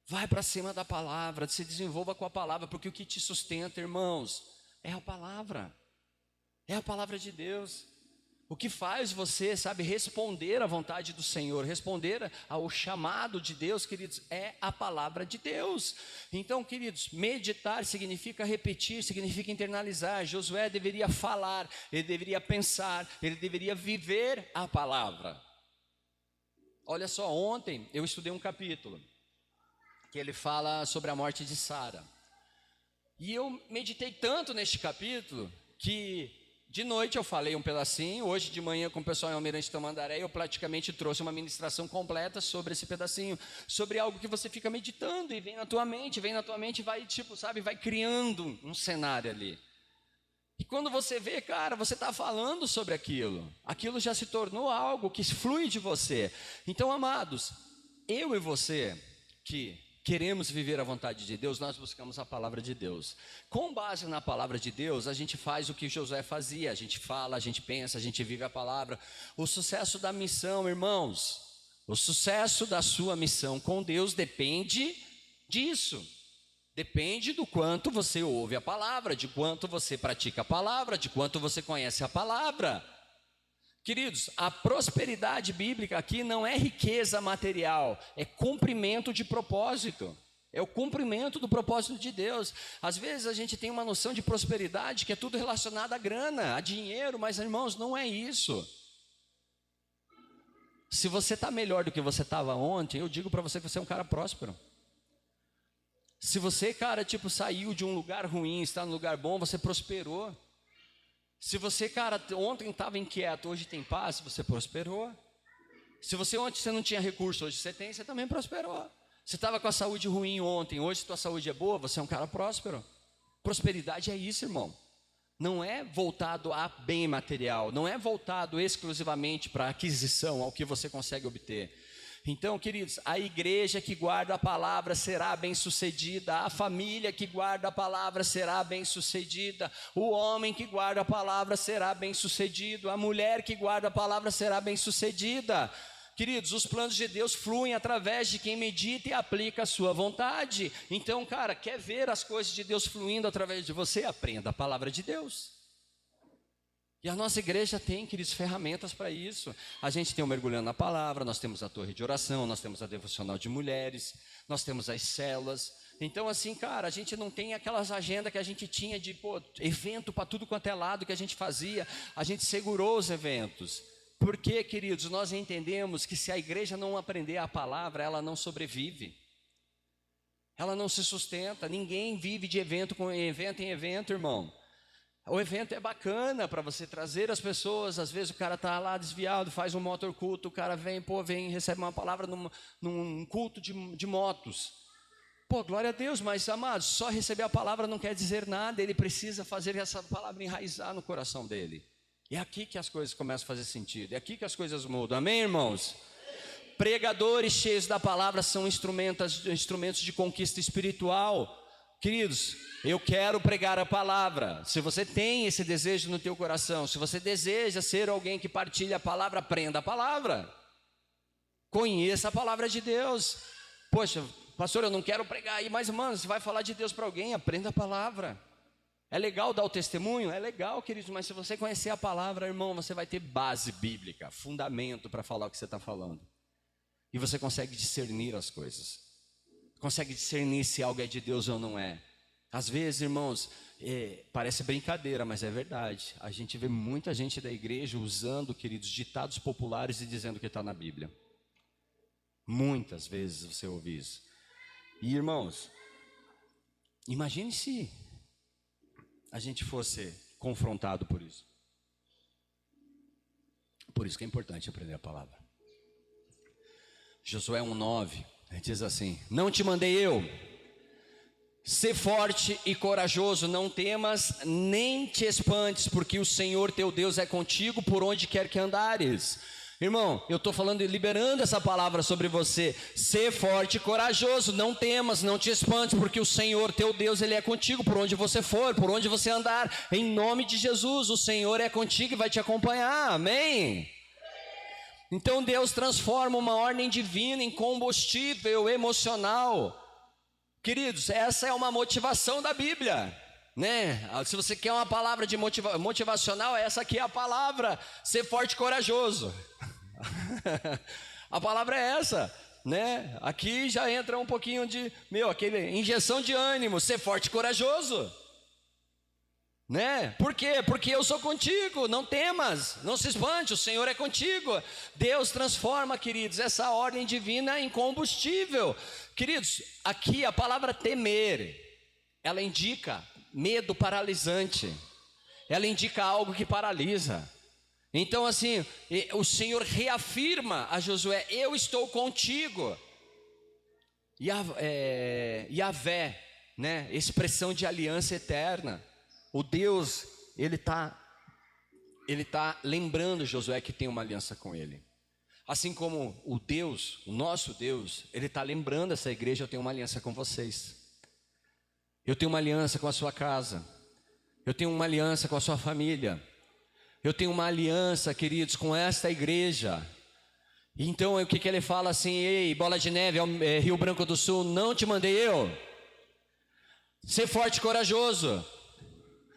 Vai para cima da palavra, se desenvolva com a palavra, porque o que te sustenta, irmãos, é a palavra de Deus. O que faz você, sabe, responder à vontade do Senhor, responder ao chamado de Deus, queridos, é a palavra de Deus. Então, queridos, meditar significa repetir, significa internalizar. Josué deveria falar, ele deveria pensar, ele deveria viver a palavra. Olha só, ontem eu estudei um capítulo, que ele fala sobre a morte de Sara. E eu meditei tanto neste capítulo, que de noite eu falei um pedacinho, hoje de manhã com o pessoal em Almirante Tamandaré, eu praticamente trouxe uma ministração completa sobre esse pedacinho, sobre algo que você fica meditando e vem na tua mente e vai, tipo, sabe, vai criando um cenário ali. E quando você vê, cara, você está falando sobre aquilo já se tornou algo que flui de você. Então, amados, eu e você que queremos viver a vontade de Deus, nós buscamos a palavra de Deus. Com base na palavra de Deus, a gente faz o que Josué fazia, a gente fala, a gente pensa, a gente vive a palavra. O sucesso da missão, irmãos, o sucesso da sua missão com Deus depende disso. Depende do quanto você ouve a palavra, de quanto você pratica a palavra, de quanto você conhece a palavra. Queridos, a prosperidade bíblica aqui não é riqueza material, é cumprimento de propósito, é o cumprimento do propósito de Deus. Às vezes a gente tem uma noção de prosperidade que é tudo relacionado à grana, a dinheiro, mas irmãos, não é isso. Se você está melhor do que você estava ontem, eu digo para você que você é um cara próspero. Se você, cara, tipo, saiu de um lugar ruim, está no lugar bom, você prosperou. Se você, cara, ontem estava inquieto, hoje tem paz, você prosperou. Se você ontem você não tinha recurso, hoje você tem, você também prosperou. Você estava com a saúde ruim ontem, hoje tua saúde é boa, você é um cara próspero. Prosperidade é isso, irmão. Não é voltado a bem material, não é voltado exclusivamente para a aquisição, ao que você consegue obter. Então, queridos, a igreja que guarda a palavra será bem-sucedida, a família que guarda a palavra será bem-sucedida, o homem que guarda a palavra será bem-sucedido, a mulher que guarda a palavra será bem-sucedida. Queridos, os planos de Deus fluem através de quem medita e aplica a sua vontade. Então, cara, quer ver as coisas de Deus fluindo através de você? Aprenda a palavra de Deus. E a nossa igreja tem, queridos, ferramentas para isso. A gente tem o Mergulhando na Palavra, nós temos a torre de oração, nós temos a devocional de mulheres, nós temos as células. Então, assim, cara, a gente não tem aquelas agendas que a gente tinha de, evento para tudo quanto é lado que a gente fazia. A gente segurou os eventos. Porque, queridos, nós entendemos que se a igreja não aprender a palavra, ela não sobrevive. Ela não se sustenta. Ninguém vive de evento em evento, irmão. O evento é bacana para você trazer as pessoas. Às vezes o cara está lá desviado, faz um motorculto, o cara vem, recebe uma palavra num culto de motos. Glória a Deus, mas amados, só receber a palavra não quer dizer nada. Ele precisa fazer essa palavra enraizar no coração dele. É aqui que as coisas começam a fazer sentido, é aqui que as coisas mudam, amém, irmãos? Pregadores cheios da palavra são instrumentos de conquista espiritual. Queridos, eu quero pregar a palavra. Se você tem esse desejo no teu coração, se você deseja ser alguém que partilha a palavra, aprenda a palavra. Conheça a palavra de Deus. Poxa, pastor, eu não quero pregar aí, mas mano, você vai falar de Deus para alguém, aprenda a palavra. É legal dar o testemunho? É legal, queridos, mas se você conhecer a palavra, irmão, você vai ter base bíblica, fundamento para falar o que você está falando. E você consegue discernir as coisas. Consegue discernir se algo é de Deus ou não é. Às vezes, irmãos, parece brincadeira, mas é verdade. A gente vê muita gente da igreja usando, queridos, ditados populares e dizendo que está na Bíblia. Muitas vezes você ouve isso. E, irmãos, imagine se a gente fosse confrontado por isso. Por isso que é importante aprender a palavra. Josué 1:9 diz assim: não te mandei eu? Sê forte e corajoso, não temas nem te espantes, porque o Senhor teu Deus é contigo por onde quer que andares. Irmão, eu estou falando e liberando essa palavra sobre você. Sê forte e corajoso, não temas, não te espantes, porque o Senhor teu Deus, Ele é contigo por onde você for, por onde você andar. Em nome de Jesus, o Senhor é contigo e vai te acompanhar, amém? Então Deus transforma uma ordem divina em combustível emocional. Queridos, essa é uma motivação da Bíblia, né? Se você quer uma palavra de motivacional, essa aqui é a palavra: ser forte e corajoso. A palavra é essa, né? Aqui já entra um pouquinho de, aquele injeção de ânimo, ser forte e corajoso, né? Por quê? Porque eu sou contigo, não temas, não se espante, o Senhor é contigo. Deus transforma, queridos, essa ordem divina em combustível. Queridos, aqui a palavra temer, ela indica medo paralisante, ela indica algo que paralisa. Então assim, o Senhor reafirma a Josué: eu estou contigo. Yahvé, né? Expressão de aliança eterna. O Deus, ele tá lembrando Josué que tem uma aliança com ele. Assim como o Deus, o nosso Deus, Ele está lembrando essa igreja: eu tenho uma aliança com vocês. Eu tenho uma aliança com a sua casa. Eu tenho uma aliança com a sua família. Eu tenho uma aliança, queridos, com esta igreja. Então o que ele fala assim: ei, Bola de Neve, Rio Branco do Sul, não te mandei eu? Ser forte e corajoso,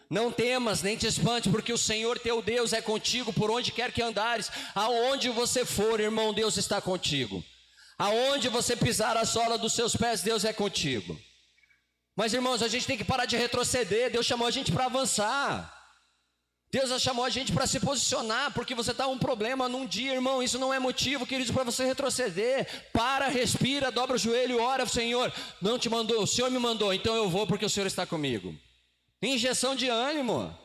não temas nem te espante, porque o Senhor teu Deus é contigo por onde quer que andares. Aonde você for, irmão, Deus está contigo. Aonde você pisar a sola dos seus pés, Deus é contigo. Mas, irmãos, a gente tem que parar de retroceder. Deus chamou a gente para avançar. Deus chamou a gente para se posicionar. Porque você está um problema num dia, irmão, isso não é motivo, queridos, para você retroceder. Para, respira, dobra o joelho, ora: Senhor, não te mandou, o Senhor me mandou, então eu vou porque o Senhor está comigo. Injeção de ânimo.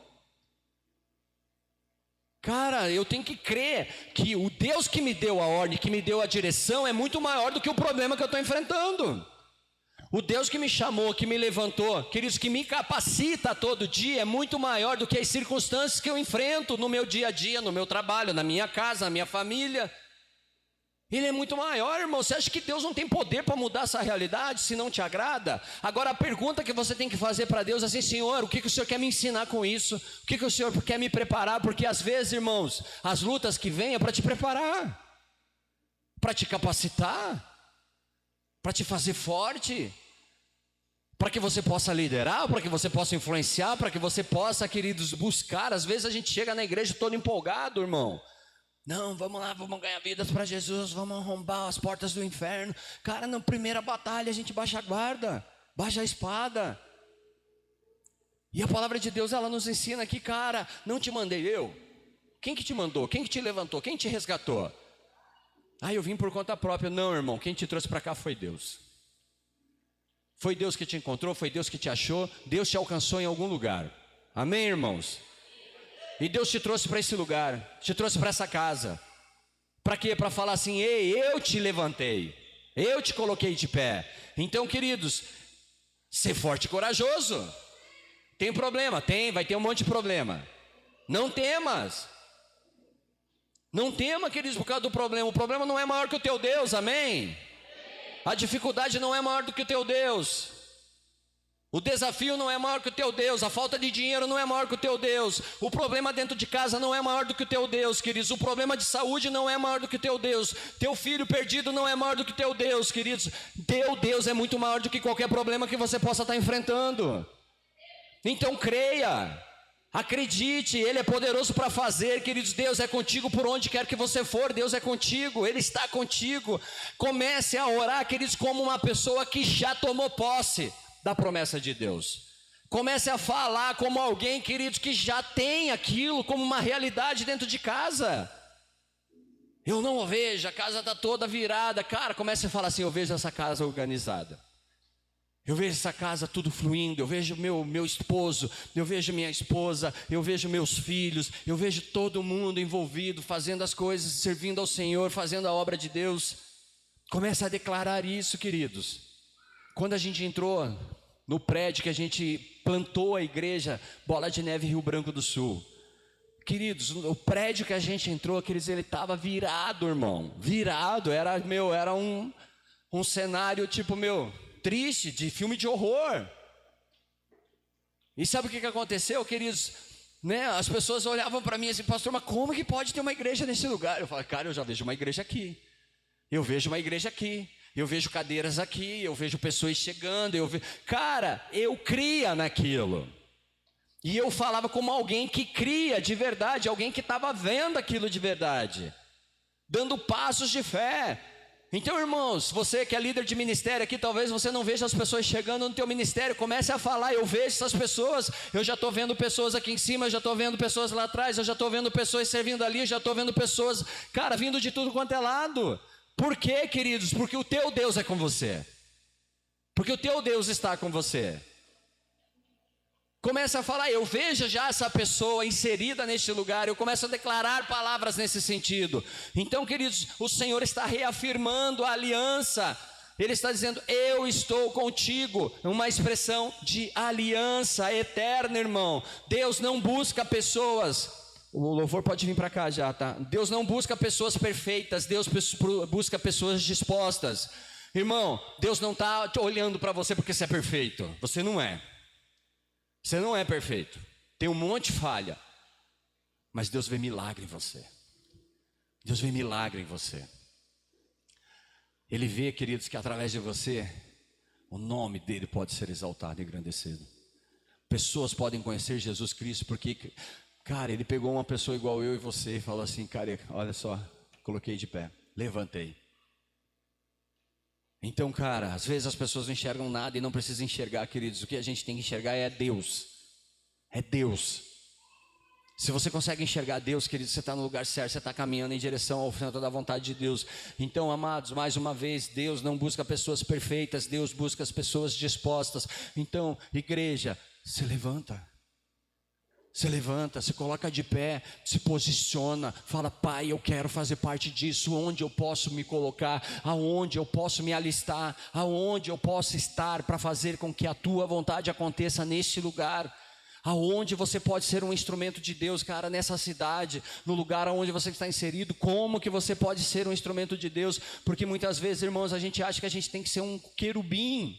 Cara, eu tenho que crer que o Deus que me deu a ordem, que me deu a direção, é muito maior do que o problema que eu estou enfrentando. O Deus que me chamou, que me levantou, queridos, que me capacita todo dia, é muito maior do que as circunstâncias que eu enfrento no meu dia a dia, no meu trabalho, na minha casa, na minha família. Ele é muito maior, irmão. Você acha que Deus não tem poder para mudar essa realidade, se não te agrada? Agora a pergunta que você tem que fazer para Deus é assim: Senhor, o que o Senhor quer me ensinar com isso? O que o Senhor quer me preparar? Porque às vezes, irmãos, as lutas que vêm é para te preparar. para te capacitar, para te fazer forte, para que você possa liderar, para que você possa influenciar, para que você possa, queridos, buscar. Às vezes a gente chega na igreja todo empolgado, irmão. Não, vamos lá, vamos ganhar vidas para Jesus, vamos arrombar as portas do inferno. Cara, na primeira batalha a gente baixa a guarda, baixa a espada. E a palavra de Deus, ela nos ensina aqui, cara, não te mandei eu. Quem que te mandou? Quem que te levantou? Quem te resgatou? Ah, eu vim por conta própria. Não, irmão, quem te trouxe para cá foi Deus. Foi Deus que te encontrou, foi Deus que te achou, Deus te alcançou em algum lugar. Amém, irmãos? E Deus te trouxe para esse lugar, te trouxe para essa casa. Para quê? Para falar assim: ei, eu te levantei, eu te coloquei de pé. Então, queridos, ser forte e corajoso. Tem problema? Tem, vai ter um monte de problema. Não temas. Não tema, queridos, por causa do problema. O problema não é maior que o teu Deus, amém? A dificuldade não é maior do que o teu Deus. O desafio não é maior que o teu Deus. A falta de dinheiro não é maior que o teu Deus. O problema dentro de casa não é maior do que o teu Deus, queridos. O problema de saúde não é maior do que o teu Deus. Teu filho perdido não é maior do que o teu Deus, queridos. Teu Deus é muito maior do que qualquer problema que você possa estar enfrentando. Então creia, acredite, Ele é poderoso para fazer, queridos. Deus é contigo por onde quer que você for. Deus é contigo, Ele está contigo. Comece a orar, queridos, como uma pessoa que já tomou posse da promessa de Deus. Comece a falar como alguém, queridos, que já tem aquilo como uma realidade dentro de casa. Eu não vejo, a casa está toda virada. Cara, comece a falar assim: eu vejo essa casa organizada. Eu vejo essa casa tudo fluindo, eu vejo meu esposo, eu vejo minha esposa, eu vejo meus filhos, eu vejo todo mundo envolvido, fazendo as coisas, servindo ao Senhor, fazendo a obra de Deus. Comece a declarar isso, queridos. Quando a gente entrou no prédio que a gente plantou a igreja Bola de Neve Rio Branco do Sul, queridos, o prédio que a gente entrou, queridos, ele estava virado, irmão, virado, era um cenário tipo, triste, de filme de horror. E sabe o que aconteceu, queridos? As pessoas olhavam para mim assim: pastor, mas como que pode ter uma igreja nesse lugar? Eu falei: cara, eu já vejo uma igreja aqui. Eu vejo uma igreja aqui. Eu vejo cadeiras aqui, eu vejo pessoas chegando, Cara, eu cria naquilo. E eu falava como alguém que cria de verdade, alguém que estava vendo aquilo de verdade, dando passos de fé. Então, irmãos, você que é líder de ministério aqui, talvez você não veja as pessoas chegando no teu ministério. Comece a falar: eu vejo essas pessoas, eu já estou vendo pessoas aqui em cima, eu já estou vendo pessoas lá atrás, eu já estou vendo pessoas servindo ali, eu já estou vendo pessoas, cara, vindo de tudo quanto é lado. Por quê, queridos? Porque o teu Deus é com você. Porque o teu Deus está com você. Começa a falar: eu vejo já essa pessoa inserida neste lugar. Eu começo a declarar palavras nesse sentido. Então, queridos, o Senhor está reafirmando a aliança. Ele está dizendo: eu estou contigo. Uma expressão de aliança eterna, irmão. Deus não busca pessoas. O louvor pode vir para cá já, tá? Deus não busca pessoas perfeitas. Deus busca pessoas dispostas. Irmão, Deus não está olhando para você porque você é perfeito. Você não é. Você não é perfeito, tem um monte de falha, mas Deus vê milagre em você. Deus vê milagre em você. Ele vê, queridos, que através de você o nome dele pode ser exaltado e engrandecido. Pessoas podem conhecer Jesus Cristo porque, cara, ele pegou uma pessoa igual eu e você e falou assim: cara, olha só, coloquei de pé, levantei. Então, cara, às vezes as pessoas não enxergam nada e não precisam enxergar, queridos. O que a gente tem que enxergar é Deus. É Deus. Se você consegue enxergar Deus, querido, você está no lugar certo, você está caminhando em direção ao centro da vontade de Deus. Então, amados, mais uma vez, Deus não busca pessoas perfeitas, Deus busca as pessoas dispostas. Então, igreja, se levanta. Se levanta, se coloca de pé, se posiciona, fala: Pai, eu quero fazer parte disso. Onde eu posso me colocar, aonde eu posso me alistar, aonde eu posso estar para fazer com que a tua vontade aconteça neste lugar. Aonde você pode ser um instrumento de Deus, cara, nessa cidade, no lugar onde você está inserido. Como que você pode ser um instrumento de Deus? Porque muitas vezes, irmãos, a gente acha que a gente tem que ser um querubim.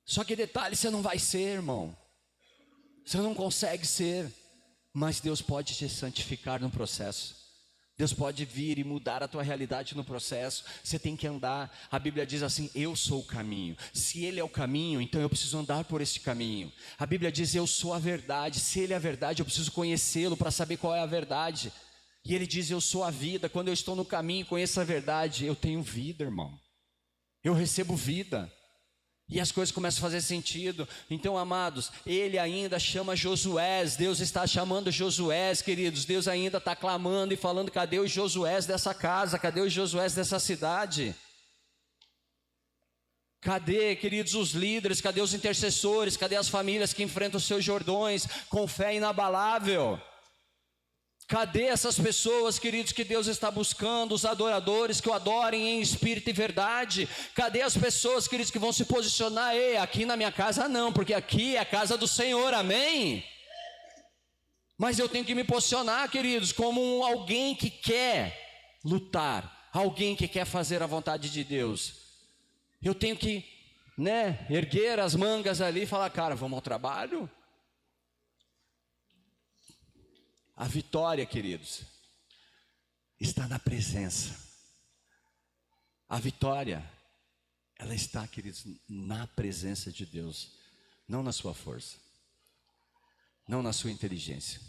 Só que detalhe, você não vai ser, irmão. Você não consegue ser, mas Deus pode te santificar no processo. Deus pode vir e mudar a tua realidade no processo. Você tem que andar. A Bíblia diz assim: eu sou o caminho. Se Ele é o caminho, então eu preciso andar por esse caminho. A Bíblia diz: eu sou a verdade. Se Ele é a verdade, eu preciso conhecê-lo para saber qual é a verdade. E Ele diz: eu sou a vida. Quando eu estou no caminho e conheço a verdade, eu tenho vida, irmão. Eu recebo vida. E as coisas começam a fazer sentido. Então, amados, Ele ainda chama Josués. Deus está chamando Josués, queridos. Deus ainda está clamando e falando: cadê os Josués dessa casa? Cadê os Josués dessa cidade? Cadê, queridos, os líderes? Cadê os intercessores? Cadê as famílias que enfrentam os seus Jordões com fé inabalável? Cadê essas pessoas, queridos, que Deus está buscando, os adoradores que o adorem em espírito e verdade? Cadê as pessoas, queridos, que vão se posicionar: ei, aqui na minha casa não, porque aqui é a casa do Senhor, amém? Mas eu tenho que me posicionar, queridos, como alguém que quer lutar, alguém que quer fazer a vontade de Deus. Eu tenho que, erguer as mangas ali e falar: cara, vamos ao trabalho? A vitória, queridos, está na presença. A vitória, ela está, queridos, na presença de Deus. Não na sua força, não na sua inteligência,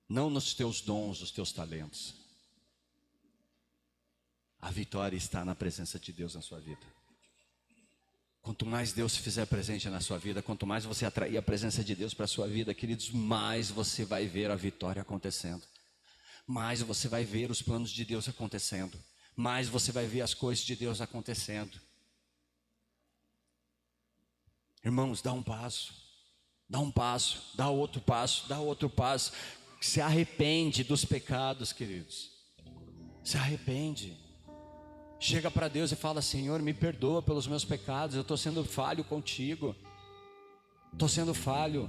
não nos teus dons, os teus talentos. A vitória está na presença de Deus na sua vida. Quanto mais Deus se fizer presente na sua vida, quanto mais você atrair a presença de Deus para a sua vida, queridos, mais você vai ver a vitória acontecendo. Mais você vai ver os planos de Deus acontecendo. Mais você vai ver as coisas de Deus acontecendo. Irmãos, dá um passo, dá um passo, dá outro passo, dá outro passo. Se arrepende dos pecados, queridos. Se arrepende. Chega para Deus e fala: Senhor, me perdoa pelos meus pecados, eu estou sendo falho contigo, estou sendo falho.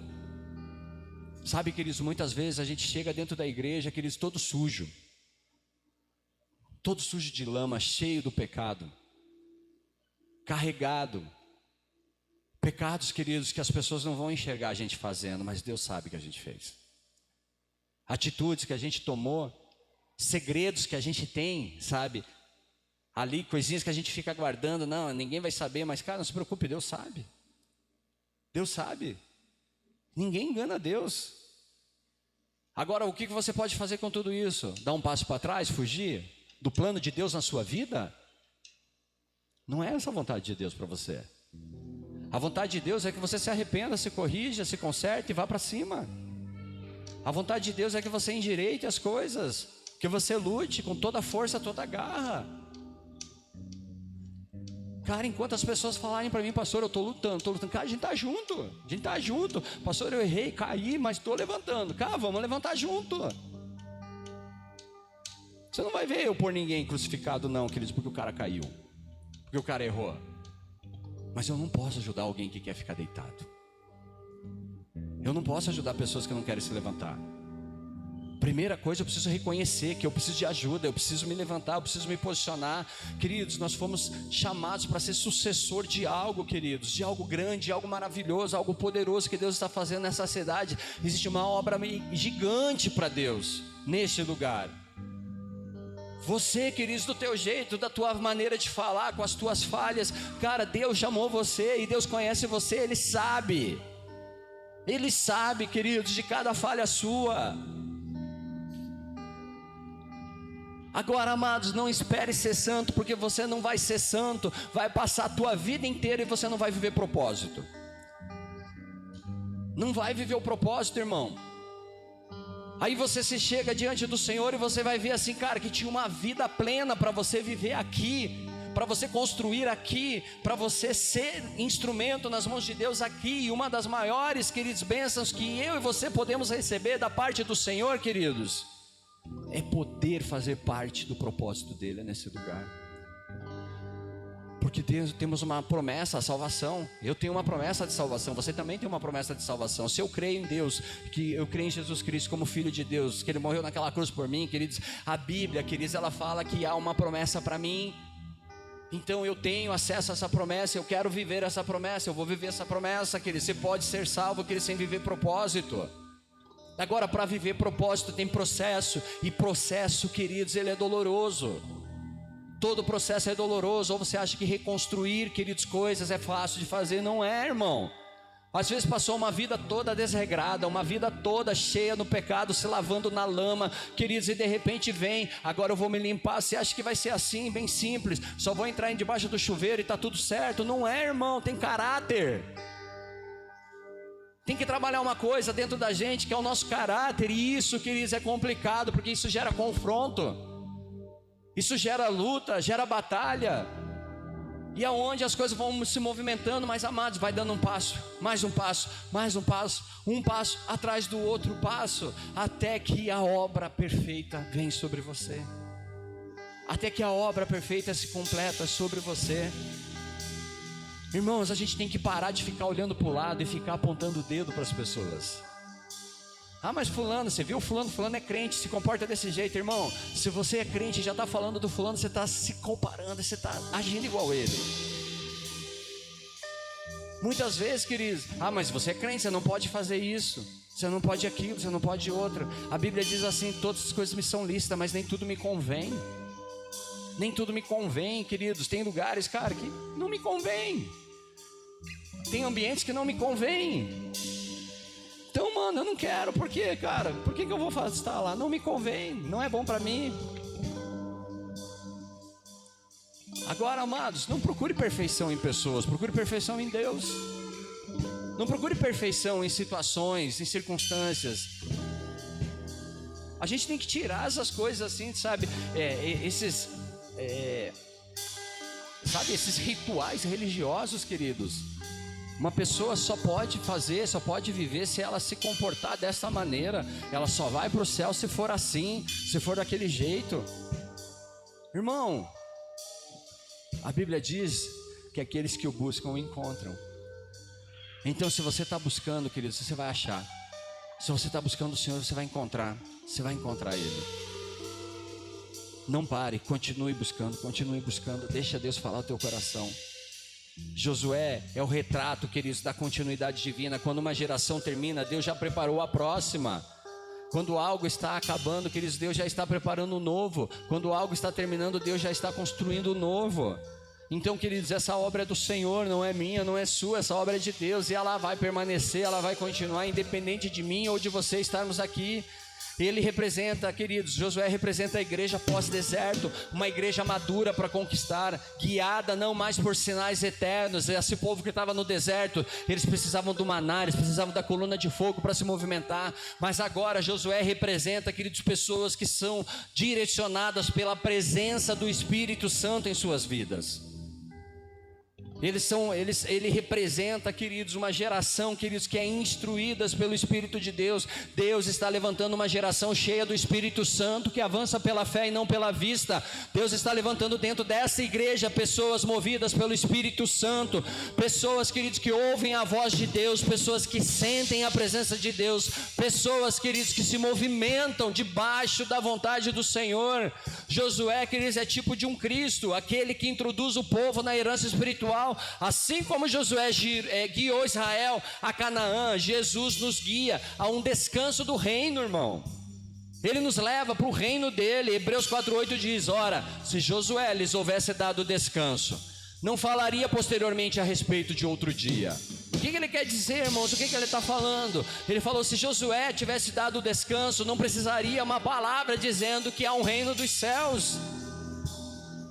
Sabe, queridos, muitas vezes a gente chega dentro da igreja, queridos, todo sujo de lama, cheio do pecado, carregado. Pecados, queridos, que as pessoas não vão enxergar a gente fazendo, mas Deus sabe que a gente fez. Atitudes que a gente tomou, segredos que a gente tem, sabe? Ali, coisinhas que a gente fica guardando, não, ninguém vai saber, mas cara, não se preocupe, Deus sabe. Deus sabe. Ninguém engana Deus. Agora, o que você pode fazer com tudo isso? Dar um passo para trás, fugir do plano de Deus na sua vida? Não é essa a vontade de Deus para você. A vontade de Deus é que você se arrependa, se corrija, se conserte e vá para cima. A vontade de Deus é que você endireite as coisas, que você lute com toda a força, toda a garra. Cara, enquanto as pessoas falarem para mim: pastor, eu estou lutando, cara, a gente está junto, pastor, eu errei, caí, mas estou levantando, cara, vamos levantar junto. Você não vai ver eu por ninguém crucificado não, queridos, porque o cara caiu, porque o cara errou. Mas eu não posso ajudar alguém que quer ficar deitado. Eu não posso ajudar pessoas que não querem se levantar. Primeira coisa, eu preciso reconhecer que eu preciso de ajuda, eu preciso me levantar, eu preciso me posicionar. Queridos, nós fomos chamados para ser sucessor de algo, queridos, de algo grande, de algo maravilhoso, algo poderoso que Deus está fazendo nessa cidade. Existe uma obra gigante para Deus neste lugar. Você, queridos, do teu jeito, da tua maneira de falar, com as tuas falhas, cara, Deus chamou você e Deus conhece você, Ele sabe, queridos, de cada falha sua. Agora, amados, não espere ser santo, porque você não vai ser santo, vai passar a tua vida inteira e você não vai viver propósito. Não vai viver o propósito, irmão. Aí você se chega diante do Senhor e você vai ver assim, cara, que tinha uma vida plena para você viver aqui, para você construir aqui, para você ser instrumento nas mãos de Deus aqui. E uma das maiores, queridos, bênçãos que eu e você podemos receber da parte do Senhor, queridos, é poder fazer parte do propósito dele nesse lugar. Porque temos uma promessa, a salvação. Eu tenho uma promessa de salvação, você também tem uma promessa de salvação. Se eu creio em Deus, que eu creio em Jesus Cristo como Filho de Deus, que Ele morreu naquela cruz por mim, queridos, a Bíblia, queridos, ela fala que há uma promessa para mim. Então eu tenho acesso a essa promessa, eu quero viver essa promessa, eu vou viver essa promessa, queridos. Você pode ser salvo, queridos, sem viver propósito. Agora, para viver propósito tem processo, e processo, queridos, ele é doloroso. Todo processo é doloroso. Ou você acha que reconstruir, queridos, coisas é fácil de fazer? Não é, irmão. Às vezes passou uma vida toda desregrada, uma vida toda cheia no pecado, se lavando na lama, queridos, e de repente vem, agora eu vou me limpar. Você acha que vai ser assim, bem simples, só vou entrar debaixo do chuveiro e está tudo certo? Não é, irmão, tem caráter. Tem que trabalhar uma coisa dentro da gente, que é o nosso caráter, e isso, queridos, é complicado, porque isso gera confronto, isso gera luta, gera batalha. E aonde as coisas vão se movimentando, mas amados, vai dando um passo, mais um passo, mais um passo atrás do outro passo, até que a obra perfeita vem sobre você, até que a obra perfeita se completa sobre você. Irmãos, a gente tem que parar de ficar olhando para o lado e ficar apontando o dedo para as pessoas. Ah, mas fulano, você viu fulano é crente, se comporta desse jeito. Irmão, se você é crente e já está falando do fulano, você está se comparando, você está agindo igual a ele. Muitas vezes, queridos, mas você é crente, você não pode fazer isso, você não pode aquilo, você não pode outro. A Bíblia diz assim: todas as coisas me são lícitas, mas nem tudo me convém. Nem tudo me convém, queridos. Tem lugares, cara, que não me convém. Tem ambientes que não me convém. Então, mano, eu não quero. Por quê, cara? Por que eu vou estar lá? Não me convém, não é bom para mim. Agora, amados, não procure perfeição em pessoas, procure perfeição em Deus. Não procure perfeição em situações, em circunstâncias. A gente tem que tirar essas coisas assim, sabe? Esses rituais religiosos, queridos. Uma pessoa só pode fazer, só pode viver se ela se comportar dessa maneira. Ela só vai para o céu se for assim, se for daquele jeito. Irmão, a Bíblia diz que aqueles que o buscam o encontram. Então, se você está buscando, querido, você vai achar. Se você está buscando o Senhor, você vai encontrar. Você vai encontrar Ele. Não pare, continue buscando, deixa Deus falar o teu coração. Josué é o retrato, queridos, da continuidade divina. Quando uma geração termina, Deus já preparou a próxima. Quando algo está acabando, queridos, Deus já está preparando o novo. Quando algo está terminando, Deus já está construindo o novo. Então, queridos, essa obra é do Senhor, não é minha, não é sua. Essa obra é de Deus e ela vai permanecer, ela vai continuar, independente de mim ou de você estarmos aqui. Ele representa, queridos, Josué representa a igreja pós-deserto, uma igreja madura para conquistar, guiada não mais por sinais eternos. Esse povo que estava no deserto, eles precisavam do maná, eles precisavam da coluna de fogo para se movimentar, mas agora Josué representa, queridos, pessoas que são direcionadas pela presença do Espírito Santo em suas vidas. Ele representa, queridos, uma geração, queridos, que é instruída pelo Espírito de Deus. Deus está levantando uma geração cheia do Espírito Santo, que avança pela fé e não pela vista. Deus está levantando dentro dessa igreja pessoas movidas pelo Espírito Santo, pessoas, queridos, que ouvem a voz de Deus, pessoas que sentem a presença de Deus, pessoas, queridos, que se movimentam debaixo da vontade do Senhor. Josué, queridos, é tipo de um Cristo, aquele que introduz o povo na herança espiritual. Assim como Josué guiou Israel a Canaã, Jesus nos guia a um descanso do reino, irmão. Ele nos leva para o reino dele. Hebreus 4:8 diz: ora, se Josué lhes houvesse dado descanso, não falaria posteriormente a respeito de outro dia. O que ele quer dizer, irmãos? O que ele está falando? Ele falou: se Josué tivesse dado descanso, não precisaria uma palavra dizendo que há um reino dos céus.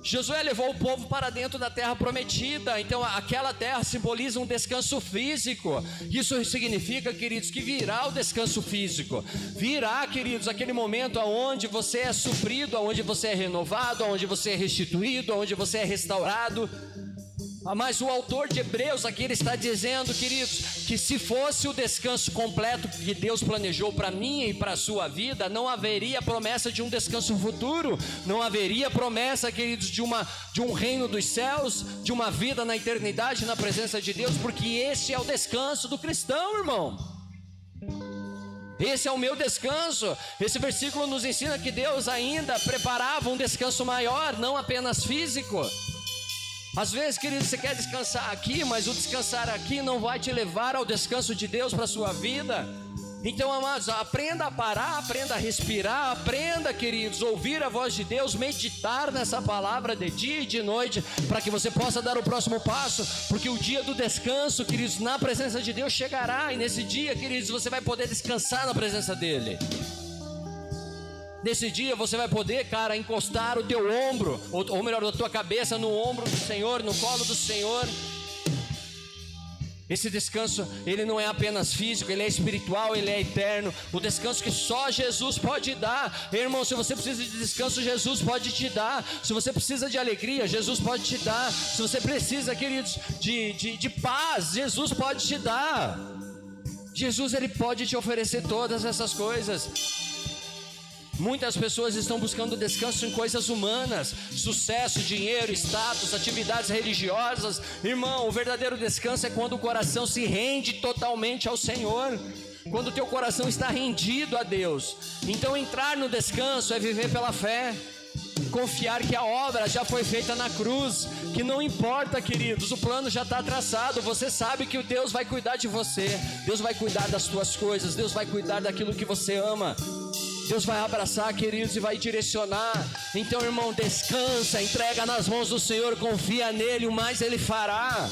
Josué levou o povo para dentro da terra prometida. Então aquela terra simboliza um descanso físico. Isso significa, queridos, que virá o descanso físico. Virá, queridos, aquele momento onde você é suprido, onde você é renovado, onde você é restituído, onde você é restaurado. Mas o autor de Hebreus aqui, ele está dizendo, queridos, que se fosse o descanso completo que Deus planejou para mim e para a sua vida, não haveria promessa de um descanso futuro, não haveria promessa, queridos, de um reino dos céus, de uma vida na eternidade na presença de Deus, porque esse é o descanso do cristão, irmão. Esse é o meu descanso. Esse versículo nos ensina que Deus ainda preparava um descanso maior, não apenas físico. Às vezes, querido, você quer descansar aqui, mas o descansar aqui não vai te levar ao descanso de Deus para a sua vida. Então, amados, aprenda a parar, aprenda a respirar, aprenda, queridos, ouvir a voz de Deus, meditar nessa palavra de dia e de noite, para que você possa dar o próximo passo, porque o dia do descanso, queridos, na presença de Deus chegará, e nesse dia, queridos, você vai poder descansar na presença dEle. Nesse dia você vai poder, cara, encostar o teu ombro, ou melhor, a tua cabeça no ombro do Senhor, no colo do Senhor. Esse descanso, ele não é apenas físico, ele é espiritual, ele é eterno. O descanso que só Jesus pode dar. Irmão, se você precisa de descanso, Jesus pode te dar. Se você precisa de alegria, Jesus pode te dar. Se você precisa, queridos, de paz, Jesus pode te dar. Jesus, ele pode te oferecer todas essas coisas. Muitas pessoas estão buscando descanso em coisas humanas, sucesso, dinheiro, status, atividades religiosas. Irmão, o verdadeiro descanso é quando o coração se rende totalmente ao Senhor, quando o teu coração está rendido a Deus. Então entrar no descanso é viver pela fé, confiar que a obra já foi feita na cruz, que não importa, queridos, o plano já está traçado. Você sabe que Deus vai cuidar de você, Deus vai cuidar das tuas coisas, Deus vai cuidar daquilo que você ama. Deus vai abraçar, queridos, e vai direcionar. Então, irmão, descansa, entrega nas mãos do Senhor, confia nele, o mais ele fará.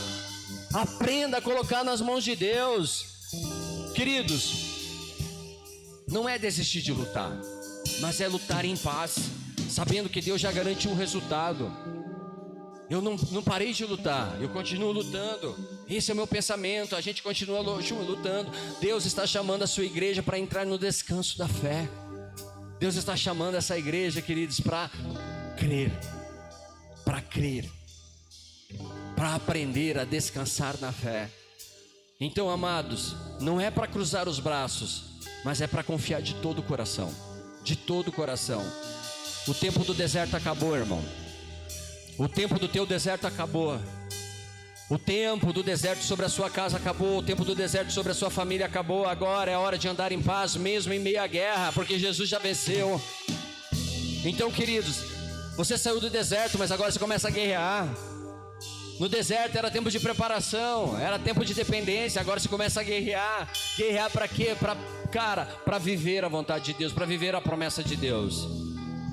Aprenda a colocar nas mãos de Deus. Queridos, não é desistir de lutar, mas é lutar em paz, sabendo que Deus já garantiu um resultado. Eu não parei de lutar, eu continuo lutando. Esse é o meu pensamento, a gente continua lutando. Deus está chamando a sua igreja para entrar no descanso da fé. Deus está chamando essa igreja, queridos, para crer, para aprender a descansar na fé. Então, amados, não é para cruzar os braços, mas é para confiar de todo o coração, de todo o coração. O tempo do deserto acabou, irmão. O tempo do teu deserto acabou. O tempo do deserto sobre a sua casa acabou. O tempo do deserto sobre a sua família acabou. Agora é hora de andar em paz, mesmo em meio à guerra, porque Jesus já venceu. Então, queridos, você saiu do deserto, mas agora você começa a guerrear. No deserto era tempo de preparação, era tempo de dependência. Agora você começa a guerrear. Guerrear para quê? Para viver a vontade de Deus, para viver a promessa de Deus.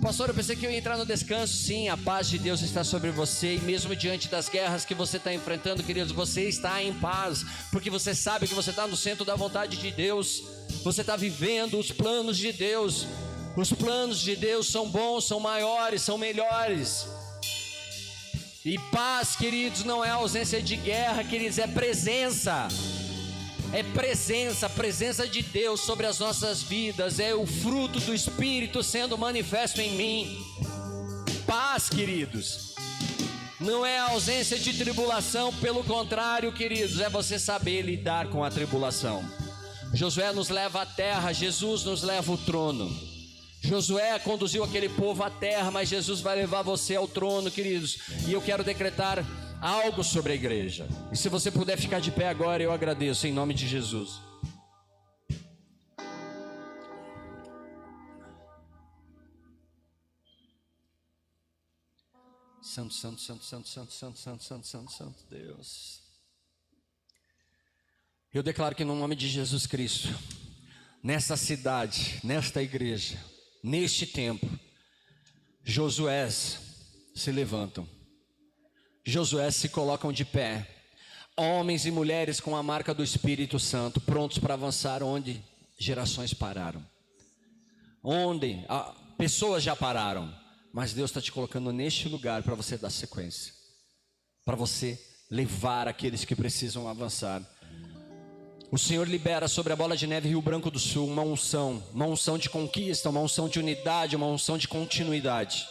Pastor, eu pensei que eu ia entrar no descanso. Sim, a paz de Deus está sobre você. E mesmo diante das guerras que você está enfrentando, queridos, você está em paz, porque você sabe que você está no centro da vontade de Deus. Você está vivendo os planos de Deus. Os planos de Deus são bons, são maiores, são melhores. E paz, queridos, não é ausência de guerra, queridos, é presença. É presença, a presença de Deus sobre as nossas vidas. É o fruto do Espírito sendo manifesto em mim. Paz, queridos, não é a ausência de tribulação. Pelo contrário, queridos, é você saber lidar com a tribulação. Josué nos leva à terra, Jesus nos leva ao trono. Josué conduziu aquele povo à terra, mas Jesus vai levar você ao trono, queridos. E eu quero decretar algo sobre a igreja. E se você puder ficar de pé agora, eu agradeço em nome de Jesus. Santo, santo, santo, santo, santo, santo, santo, santo, santo, santo Deus. Eu declaro que no nome de Jesus Cristo, nesta cidade, nesta igreja, neste tempo, Josués se levantam. Josué se colocam de pé, homens e mulheres com a marca do Espírito Santo, prontos para avançar onde gerações pararam, onde pessoas já pararam, mas Deus está te colocando neste lugar para você dar sequência, para você levar aqueles que precisam avançar. O Senhor libera sobre a Bola de Neve Rio Branco do Sul uma unção de conquista, uma unção de unidade, uma unção de continuidade.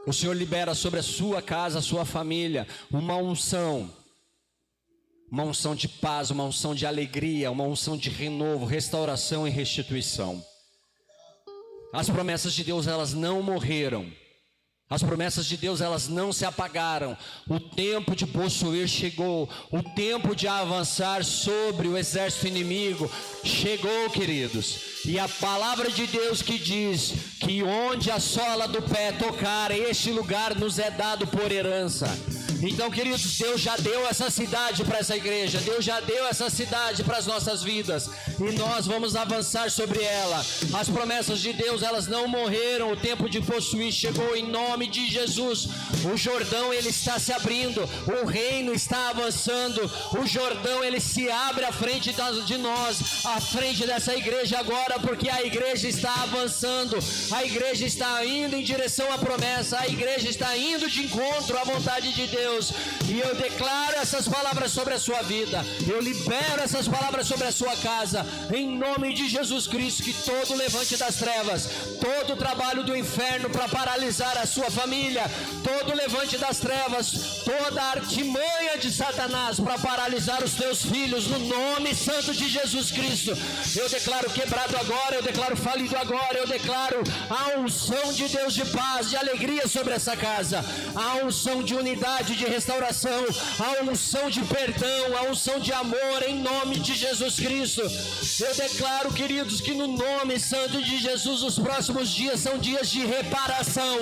O Senhor libera sobre a sua casa, a sua família, uma unção de paz, uma unção de alegria, uma unção de renovo, restauração e restituição. As promessas de Deus, elas não morreram. As promessas de Deus, elas não se apagaram. O tempo de possuir chegou. O tempo de avançar sobre o exército inimigo chegou, queridos. E a palavra de Deus que diz que onde a sola do pé tocar, este lugar nos é dado por herança. Então, queridos, Deus já deu essa cidade para essa igreja, Deus já deu essa cidade para as nossas vidas, e nós vamos avançar sobre ela. As promessas de Deus, elas não morreram, o tempo de possuir chegou em nome de Jesus. O Jordão, ele está se abrindo, o reino está avançando, o Jordão, ele se abre à frente de nós, à frente dessa igreja agora, porque a igreja está avançando, a igreja está indo em direção à promessa, a igreja está indo de encontro à vontade de Deus, e eu declaro essas palavras sobre a sua vida, eu libero essas palavras sobre a sua casa, em nome de Jesus Cristo, que todo levante das trevas, todo trabalho do inferno para paralisar a sua família, todo levante das trevas, toda artimanha de Satanás para paralisar os teus filhos, no nome santo de Jesus Cristo, eu declaro quebrado agora, eu declaro falido agora, eu declaro a unção de Deus de paz, de alegria sobre essa casa, a unção de unidade, de restauração, a unção de perdão, a unção de amor, em nome de Jesus Cristo. Eu declaro, queridos, que no nome santo de Jesus, os próximos dias são dias de reparação,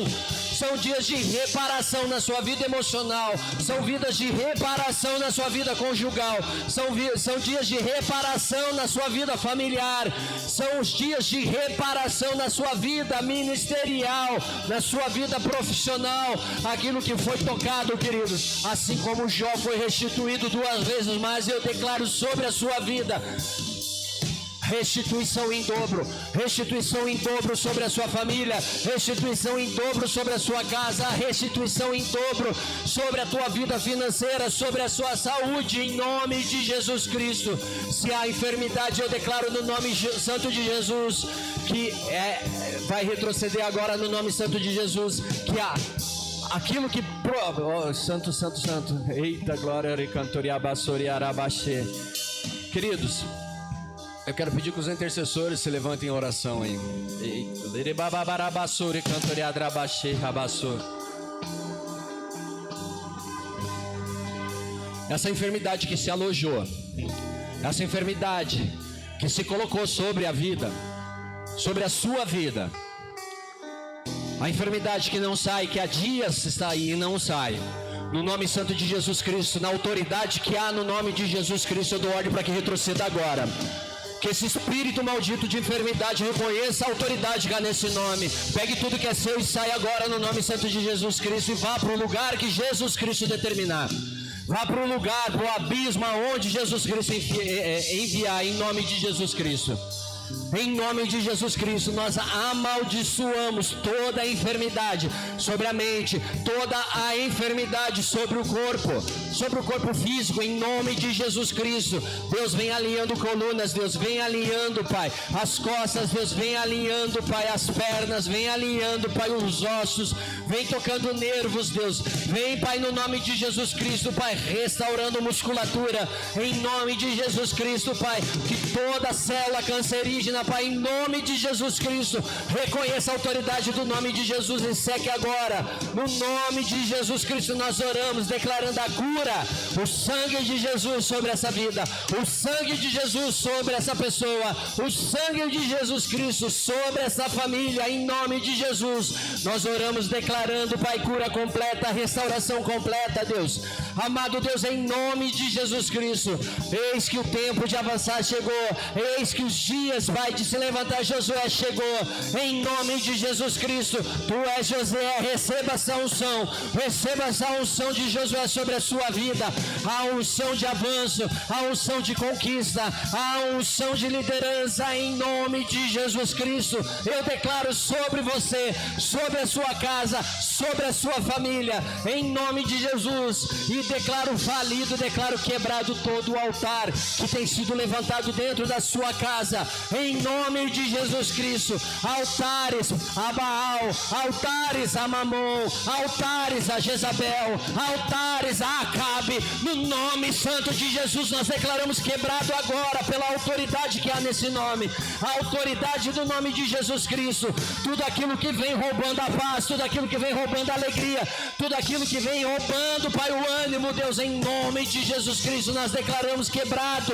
são dias de reparação na sua vida emocional, são vidas de reparação na sua vida conjugal, são dias de reparação na sua vida familiar, são os dias de reparação na sua vida ministerial, na sua vida profissional, aquilo que foi tocado, queridos, assim como Jó foi restituído 2 vezes mais, eu declaro sobre a sua vida restituição em dobro sobre a sua família, restituição em dobro sobre a sua casa, restituição em dobro sobre a tua vida financeira, sobre a sua saúde, em nome de Jesus Cristo. Se há enfermidade, eu declaro no nome santo de Jesus que vai retroceder agora no nome santo de Jesus, que há aquilo que santo, eita glória, queridos, eu quero pedir que os intercessores se levantem em oração aí. Essa enfermidade que se alojou, essa enfermidade que se colocou sobre a vida, sobre a sua vida, a enfermidade que não sai, que há dias está aí e não sai, no nome santo de Jesus Cristo, na autoridade que há no nome de Jesus Cristo, eu dou ordem para que retroceda agora. Que esse espírito maldito de enfermidade reconheça a autoridade que há nesse nome. Pegue tudo que é seu e saia agora no nome santo de Jesus Cristo, e vá para o lugar que Jesus Cristo determinar. Vá para o lugar, para o abismo aonde Jesus Cristo enviar, em nome de Jesus Cristo. Em nome de Jesus Cristo, nós amaldiçoamos toda a enfermidade sobre a mente, toda a enfermidade sobre o corpo físico, em nome de Jesus Cristo. Deus vem alinhando colunas, Deus vem alinhando, Pai, as costas, Deus vem alinhando, Pai, as pernas, vem alinhando, Pai, os ossos, vem tocando nervos, Deus, vem, Pai, no nome de Jesus Cristo, Pai, restaurando musculatura, em nome de Jesus Cristo, Pai, que toda célula cancerígena, Pai, em nome de Jesus Cristo, reconheça a autoridade do nome de Jesus e seque agora, no nome de Jesus Cristo nós oramos, declarando a cura, o sangue de Jesus sobre essa vida, o sangue de Jesus sobre essa pessoa, o sangue de Jesus Cristo sobre essa família, em nome de Jesus, nós oramos declarando, Pai, cura completa, restauração completa, Deus, amado Deus, em nome de Jesus Cristo, eis que o tempo de avançar chegou, eis que os dias, Pai, de se levantar Josué chegou, em nome de Jesus Cristo, tu és Josué, receba essa unção de Josué sobre a sua vida, a unção de avanço, a unção de conquista, a unção de liderança, em nome de Jesus Cristo, eu declaro sobre você, sobre a sua casa, sobre a sua família, em nome de Jesus, e declaro falido, declaro quebrado todo o altar que tem sido levantado dentro da sua casa, em nome de Jesus Cristo, altares a Baal, altares a Mamon, altares a Jezabel, altares a Acabe, no nome santo de Jesus nós declaramos quebrado agora pela autoridade que há nesse nome, a autoridade do nome de Jesus Cristo, tudo aquilo que vem roubando a paz, tudo aquilo que vem roubando a alegria, tudo aquilo que vem roubando, Pai, o ânimo, Deus, em nome de Jesus Cristo nós declaramos quebrado,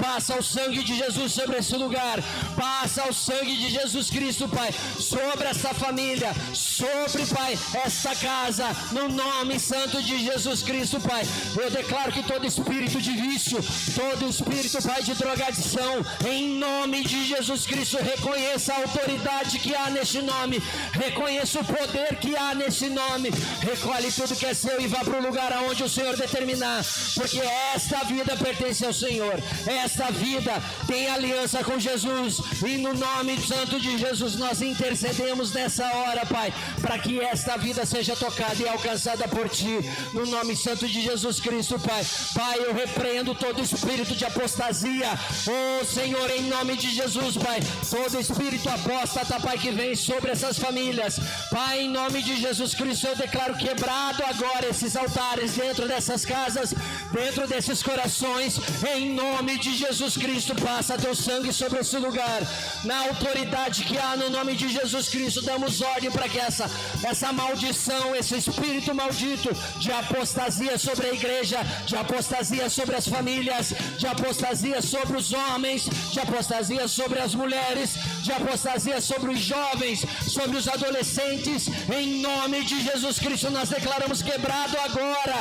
passa o sangue de Jesus sobre lugar. Passa o sangue de Jesus Cristo, Pai, sobre essa família, sobre, Pai, esta casa, no nome santo de Jesus Cristo, Pai. Eu declaro que todo espírito de vício, todo espírito, Pai, de drogadição, em nome de Jesus Cristo, reconheça a autoridade que há neste nome, reconheça o poder que há nesse nome. Recolhe tudo que é seu e vá para o lugar aonde o Senhor determinar, porque esta vida pertence ao Senhor, esta vida tem aliança com Jesus, e no nome santo de Jesus nós intercedemos nessa hora, Pai, para que esta vida seja tocada e alcançada por Ti, no nome santo de Jesus Cristo, Pai. Pai, eu repreendo todo espírito de apostasia, oh Senhor, em nome de Jesus, Pai, todo espírito apóstata, Pai, que vem sobre essas famílias, Pai, em nome de Jesus Cristo, eu declaro quebrado agora esses altares dentro dessas casas, dentro desses corações, em nome de Jesus Cristo. Passa teu sangue sobre esse lugar, na autoridade que há no nome de Jesus Cristo, damos ordem para que essa maldição, esse espírito maldito de apostasia sobre a igreja, de apostasia sobre as famílias, de apostasia sobre os homens, de apostasia sobre as mulheres, de apostasia sobre os jovens, sobre os adolescentes, em nome de Jesus Cristo nós declaramos quebrado agora.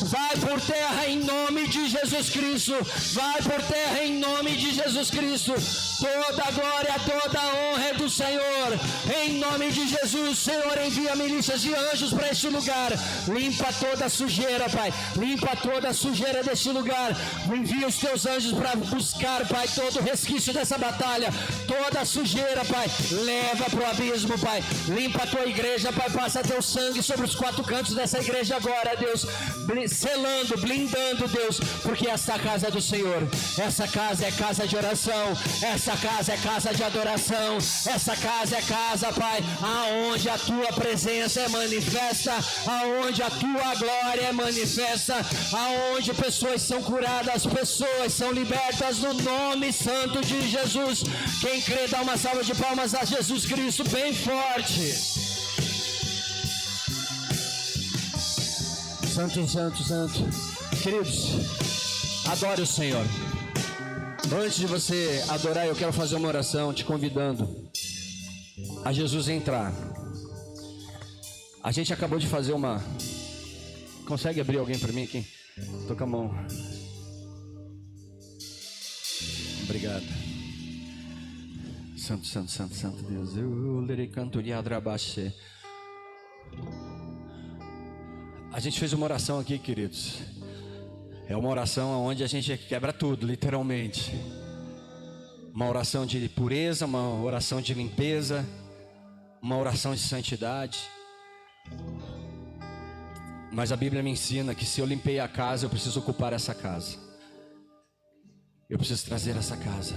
Vai por terra em nome de Jesus Cristo, vai por terra em nome de Jesus Cristo. Toda a glória, toda a honra é do Senhor, em nome de Jesus. Senhor, envia milícias de anjos para este lugar, limpa toda a sujeira, Pai, limpa toda a sujeira deste lugar. Envia os teus anjos para buscar, Pai, todo o resquício dessa batalha, toda a sujeira, Pai, leva para o abismo, Pai. Limpa a tua igreja, Pai, passa teu sangue sobre os quatro cantos dessa igreja agora, Deus, selando, blindando, Deus, porque esta casa é do Senhor, essa casa é casa de oração, essa casa é casa de adoração, essa casa é casa, Pai, aonde a tua presença é manifesta, aonde a tua glória é manifesta, aonde pessoas são curadas, pessoas são libertas no nome santo de Jesus. Quem crê, dá uma salva de palmas a Jesus Cristo bem forte. Santo, santo, santo. Queridos, adore o Senhor. Antes de você adorar, eu quero fazer uma oração te convidando a Jesus entrar. A gente acabou de fazer uma... Consegue abrir alguém para mim aqui? Tô com a mão. Obrigado. Santo, santo, santo, santo Deus. Eu lerei cantoria adrabaxê. A gente fez uma oração aqui, queridos. É uma oração onde a gente quebra tudo, literalmente. Uma oração de pureza, uma oração de limpeza, uma oração de santidade. Mas a Bíblia me ensina que se eu limpei a casa, eu preciso ocupar essa casa. Eu preciso trazer essa casa.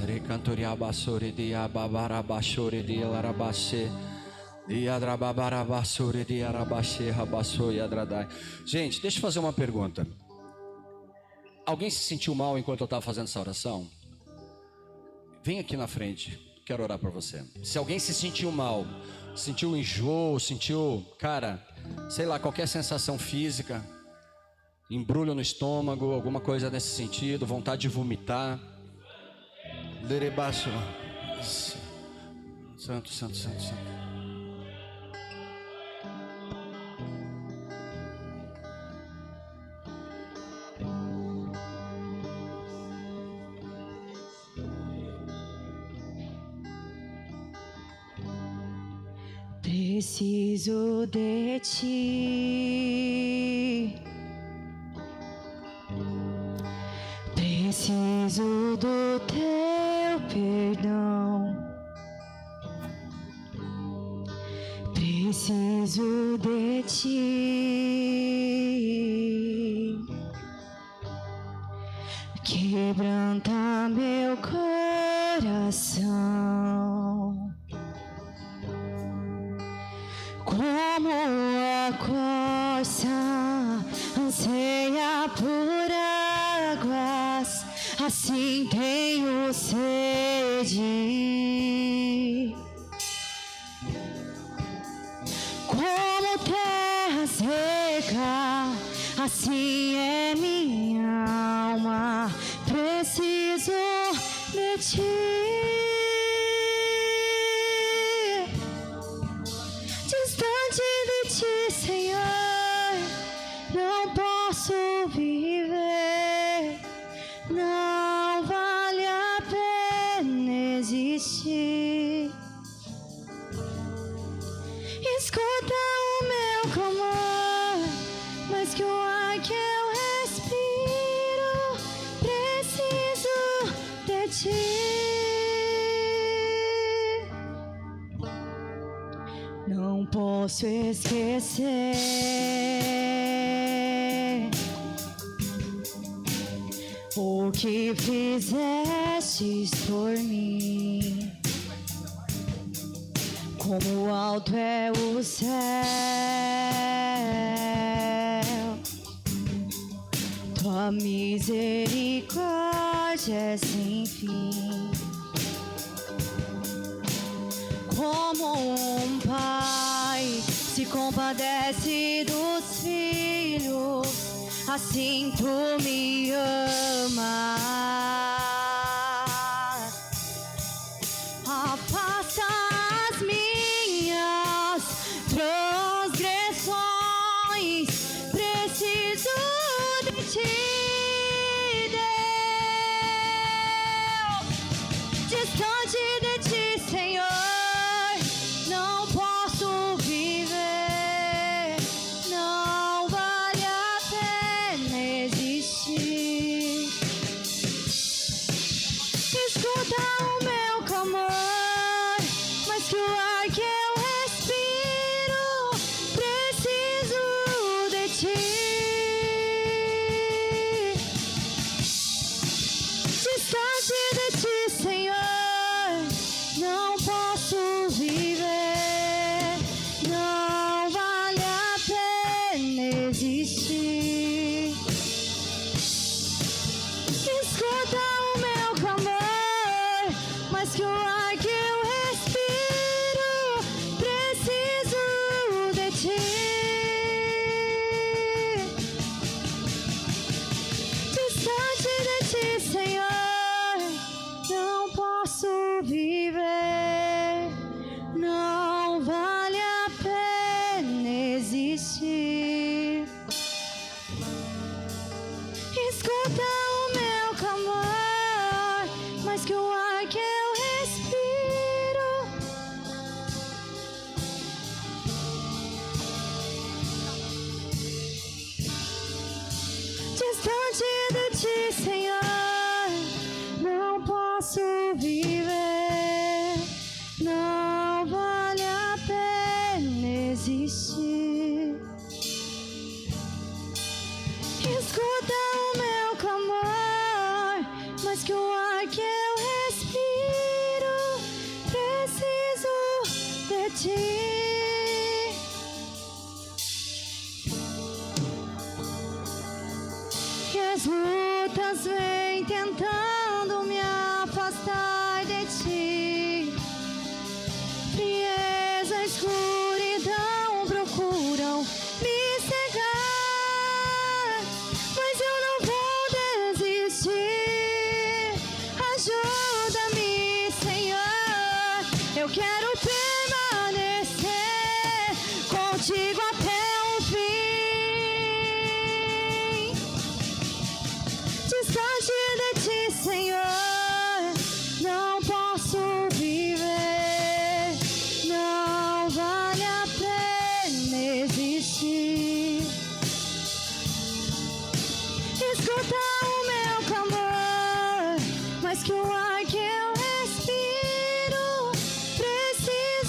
Gente, deixa eu fazer uma pergunta. Alguém se sentiu mal enquanto eu estava fazendo essa oração? Vem aqui na frente, quero orar por você. Se alguém se sentiu mal, sentiu enjoo, sentiu, cara, sei lá, qualquer sensação física, embrulho no estômago, alguma coisa nesse sentido, vontade de vomitar, santo, santo, santo, santo. Preciso de ti, preciso do teu perdão, preciso de ti, quebranta meu coração. Como a corça anseia por águas, assim tenho sede. Como terra seca, assim é minha alma, preciso de ti. Escuta o meu clamor, mas que o ar que eu respiro, preciso de ti. Não posso esquecer o que fizestes por mim. Como alto é o céu, tua misericórdia é sem fim. Como um pai se compadece dos filhos, assim tu me amas. Afasta as minhas transgressões, preciso de ti, Deus. Distante de ti, Senhor, não posso viver, não vale a pena existir. Escuta o meu clamor, mas que o ar que eu respiro, preciso de ti. Distante de ti, Senhor, não posso viver, não vale a pena existir. Escuta o meu clamor, mas que o ar que eu respiro, preciso de ti. Distante de ti, Senhor, não posso viver, não vale a pena existir. Escuta o meu clamor, mas que o ar que eu respiro, distante de ti, Senhor, não posso viver, não vale a pena existir. Escuta o meu clamor, mas que o ar que eu respiro, preciso de ti. Que as lutas vêm tentando me afastar de ti. Frieza, escuridão procuram me cegar, mas eu não vou desistir. Ajuda-me, Senhor, eu quero permanecer contigo até o fim. Distante de ti, Senhor, não posso viver, não vale a pena existir. Escuta o meu clamor, mas que o ar que eu respiro, preciso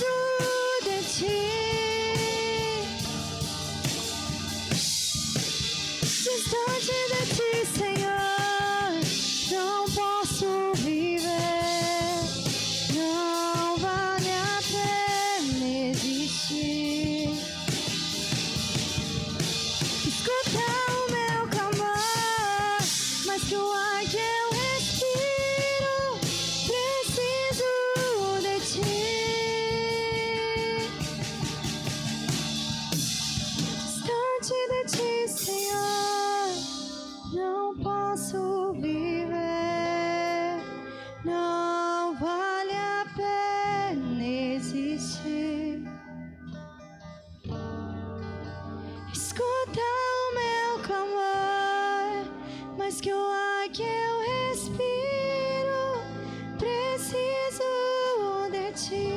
ti.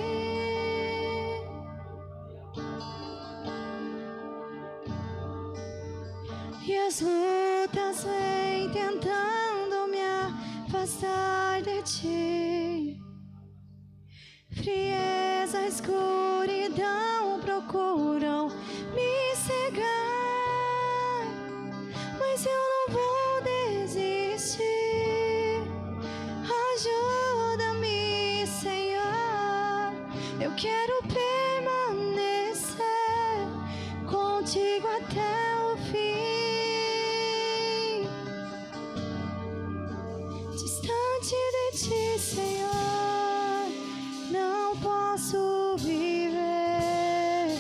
E as lutas vêm tentando me afastar de ti. Frieza, escuridão procuram me cegar, mas eu não vou desistir. Ajuda-me, Senhor, eu quero permanecer contigo até o fim. Distante de ti, Senhor, não posso viver,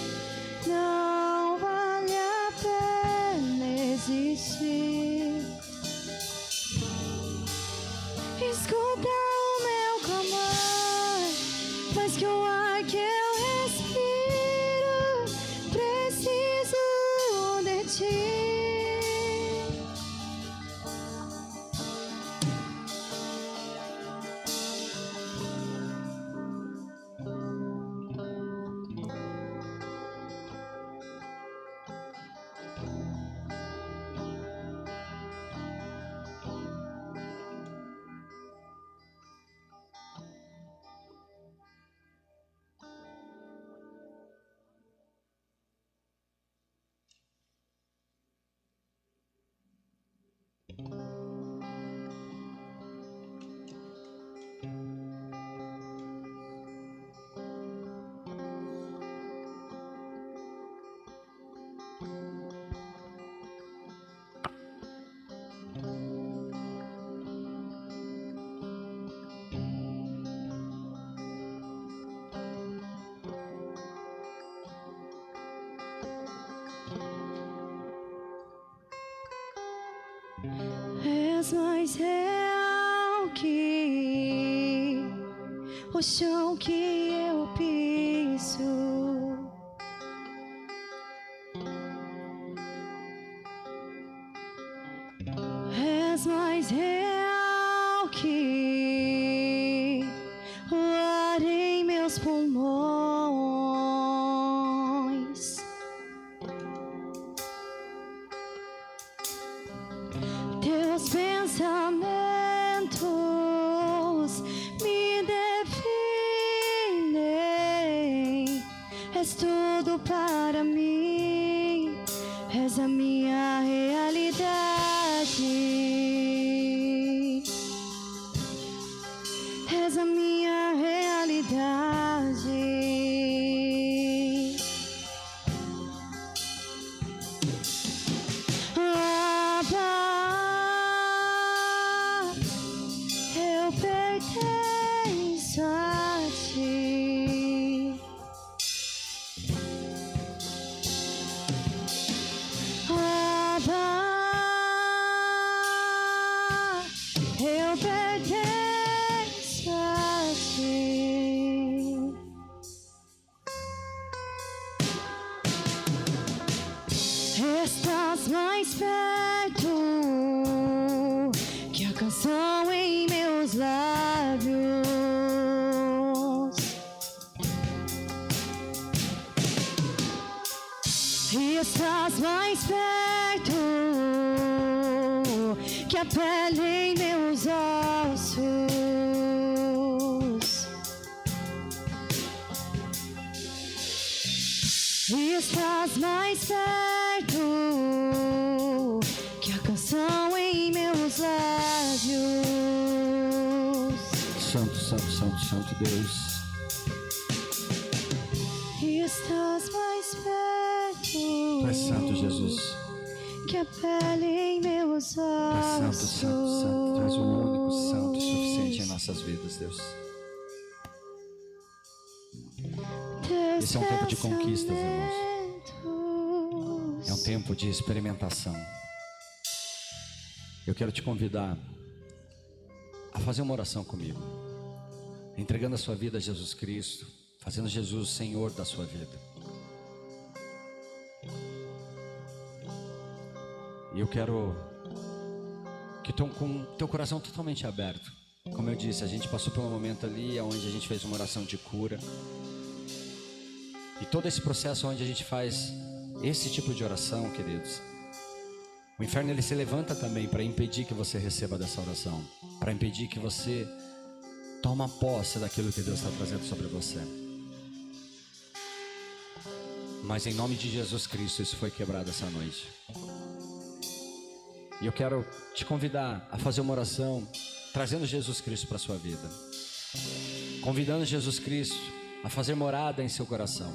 não vale a pena existir. Escuta o meu clamor, mas que o ar que eu respiro, preciso de ti. És mais real que o chão que eu piso. És mais real que o ar em meus pulmões. Teus pensamentos me definem. És tudo para mim, és a minha realidade. És a minha realidade. Eu pertenço a ti. Abba, eu pertenço a ti. Estás mais perto que a canção em meus lábios. E estás mais perto que a pele em meus ossos. E estás mais perto que a canção em meus lábios. Santo, santo, santo, santo Deus. E estás mais perto. Tu és santo, Jesus. Que a pele em meus Tu és santo, ossos. santo, santo. Tu és o único santo e suficiente em nossas vidas, Deus. Teus Esse é um tempo de conquistas, irmãos. pensamentos. É um tempo de experimentação. Eu quero te convidar a fazer uma oração comigo, entregando a sua vida a Jesus Cristo, fazendo Jesus o Senhor da sua vida. E eu quero que com teu coração totalmente aberto, Como eu disse, a gente passou por um momento ali onde a gente fez uma oração de cura. E todo esse processo onde a gente faz esse tipo de oração, queridos, o inferno ele se levanta também para impedir que você receba dessa oração, para impedir que você tome posse daquilo que Deus está trazendo sobre você. Mas em nome de Jesus Cristo, isso foi quebrado essa noite. E eu quero te convidar a fazer uma oração trazendo Jesus Cristo para a sua vida, convidando Jesus Cristo a fazer morada em seu coração.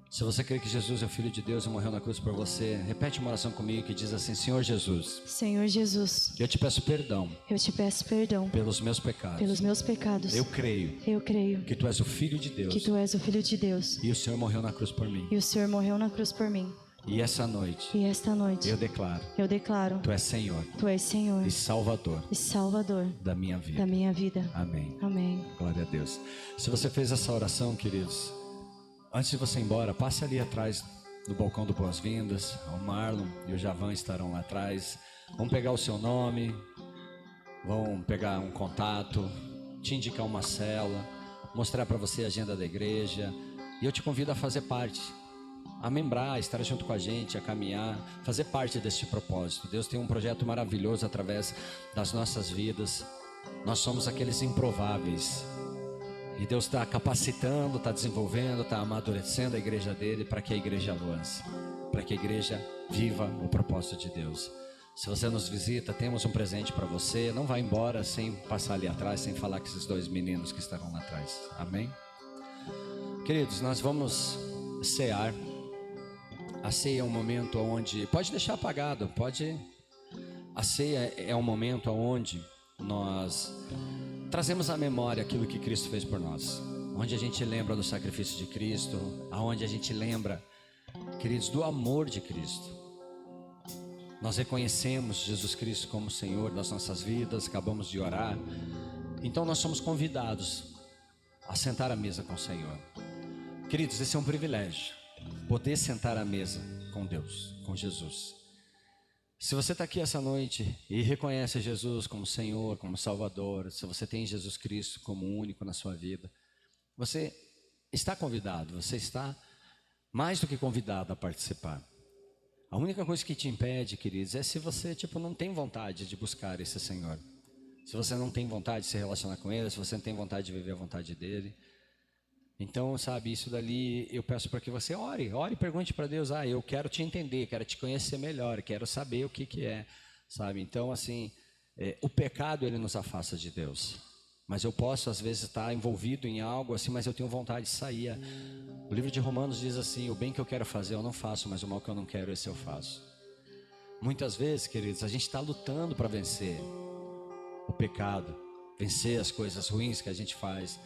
Se você crê que Jesus é o Filho de Deus e morreu na cruz por você, repete uma oração comigo que diz assim: Senhor Jesus, Senhor Jesus, eu te peço perdão pelos meus pecados. Eu creio que Tu és o Filho de Deus e o Senhor morreu na cruz por mim. E esta noite eu declaro Tu és Senhor e Salvador da minha vida. Amém. Glória a Deus. Se você fez essa oração, queridos, antes de você ir embora, passe ali atrás do balcão do Boas-Vindas. O Marlon e o Javan estarão lá atrás. Vão pegar o seu nome, vão pegar um contato, te indicar uma célula, mostrar para você a agenda da igreja. E eu te convido a fazer parte, a membrar, a estar junto com a gente, a caminhar, fazer parte deste propósito. Deus tem um projeto maravilhoso através das nossas vidas. Nós somos aqueles improváveis. E Deus está capacitando, está desenvolvendo, está amadurecendo a igreja dele para que a igreja avance, para que a igreja viva o propósito de Deus. Se você nos visita, temos um presente para você. Não vá embora sem passar ali atrás, sem falar com esses dois meninos que estarão lá atrás. Amém? Queridos, nós vamos cear. A ceia é um momento onde... Pode deixar apagado, pode... A ceia é um momento onde nós trazemos à memória aquilo que Cristo fez por nós, onde a gente lembra do sacrifício de Cristo, aonde a gente lembra, queridos, do amor de Cristo. Nós reconhecemos Jesus Cristo como Senhor das nossas vidas, acabamos de orar, então nós somos convidados a sentar à mesa com o Senhor. Queridos, esse é um privilégio, poder sentar à mesa com Deus, com Jesus. Se você está aqui essa noite e reconhece Jesus como Senhor, como Salvador, se você tem Jesus Cristo como único na sua vida, você está convidado, você está mais do que convidado a participar. A única coisa que te impede, queridos, é se você não tem vontade de buscar esse Senhor. Se você não tem vontade de se relacionar com Ele, se você não tem vontade de viver a vontade dEle. Então, sabe, isso dali eu peço para que você ore e pergunte para Deus: eu quero te entender, quero te conhecer melhor, quero saber o que é, sabe? Então, assim, o pecado ele nos afasta de Deus, mas eu posso às vezes estar envolvido em algo assim, mas eu tenho vontade de sair. O livro de Romanos diz assim: o bem que eu quero fazer eu não faço, mas o mal que eu não quero, esse eu faço. Muitas vezes, queridos, a gente está lutando para vencer o pecado, vencer as coisas ruins que a gente faz,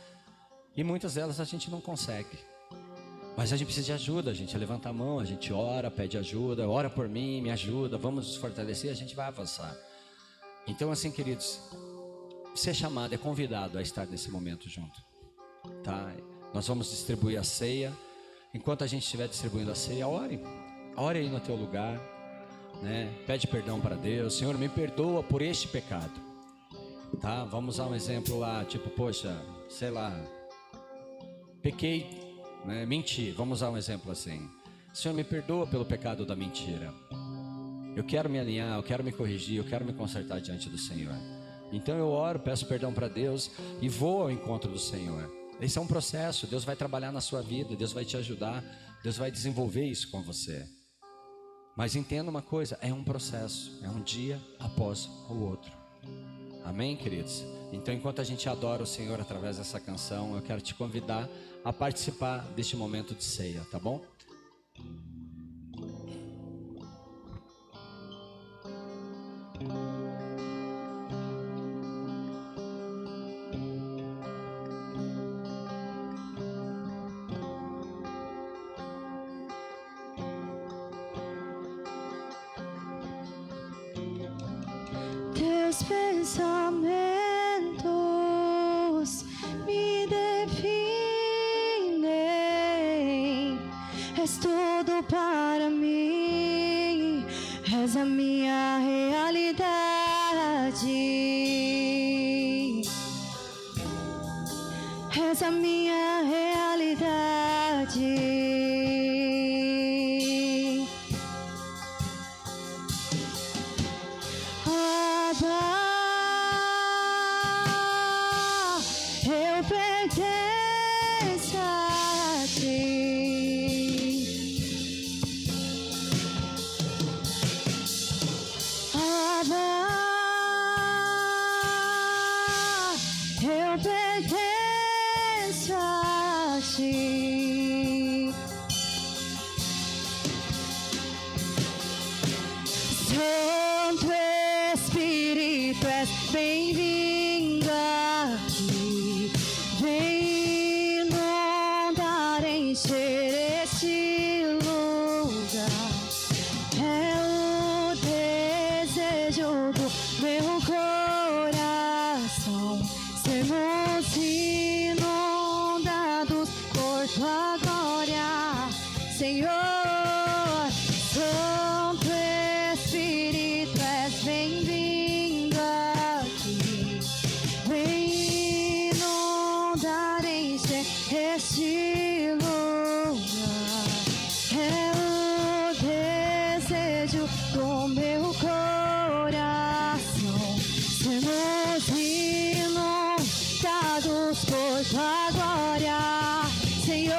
e muitas delas a gente não consegue. Mas a gente precisa de ajuda, a gente levanta a mão, a gente ora, pede ajuda, ora por mim, me ajuda, vamos nos fortalecer, a gente vai avançar. Então assim, queridos, você é chamado, é convidado a estar nesse momento junto, tá? Nós vamos distribuir a ceia. Enquanto a gente estiver distribuindo a ceia, ore aí no teu lugar, né? Pede perdão para Deus: Senhor, me perdoa por este pecado, tá? Vamos usar um exemplo lá, poxa, sei lá, pequei, né? Menti, vamos usar um exemplo assim: Senhor, me perdoa pelo pecado da mentira. Eu quero me alinhar, eu quero me corrigir, eu quero me consertar diante do Senhor. Então eu oro, peço perdão para Deus e vou ao encontro do Senhor. Esse é um processo, Deus vai trabalhar na sua vida, Deus vai te ajudar, Deus vai desenvolver isso com você. Mas entenda uma coisa, é um processo, é um dia após o outro. Amém, queridos? Então, enquanto a gente adora o Senhor através dessa canção, eu quero te convidar a participar deste momento de ceia, tá bom? Teus pensamentos me definem, és tudo para mim, és a minha realidade. essa minha realidade. Eu pertenço a ti. Abba, eu pertenço a ti. Santo Espírito, és bem-vindo aqui. Vem inundar, encher este lugar. É o desejo do meu coração. Sermos inundados por tua glória, Senhor. Santo Espírito, és bem-vindo aqui. Vem inundar, encher este lugar. É o desejo do meu coração. Sermos inundados por tua glória, Senhor.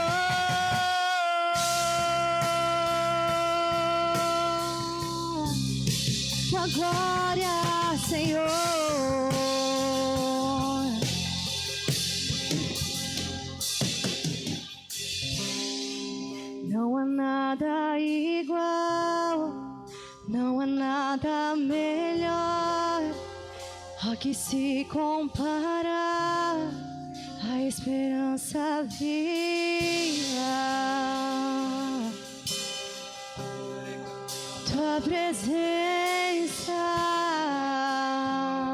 Tua glória, Senhor. Não há nada igual, não há nada melhor a que se compara a esperança viva. Tua presença.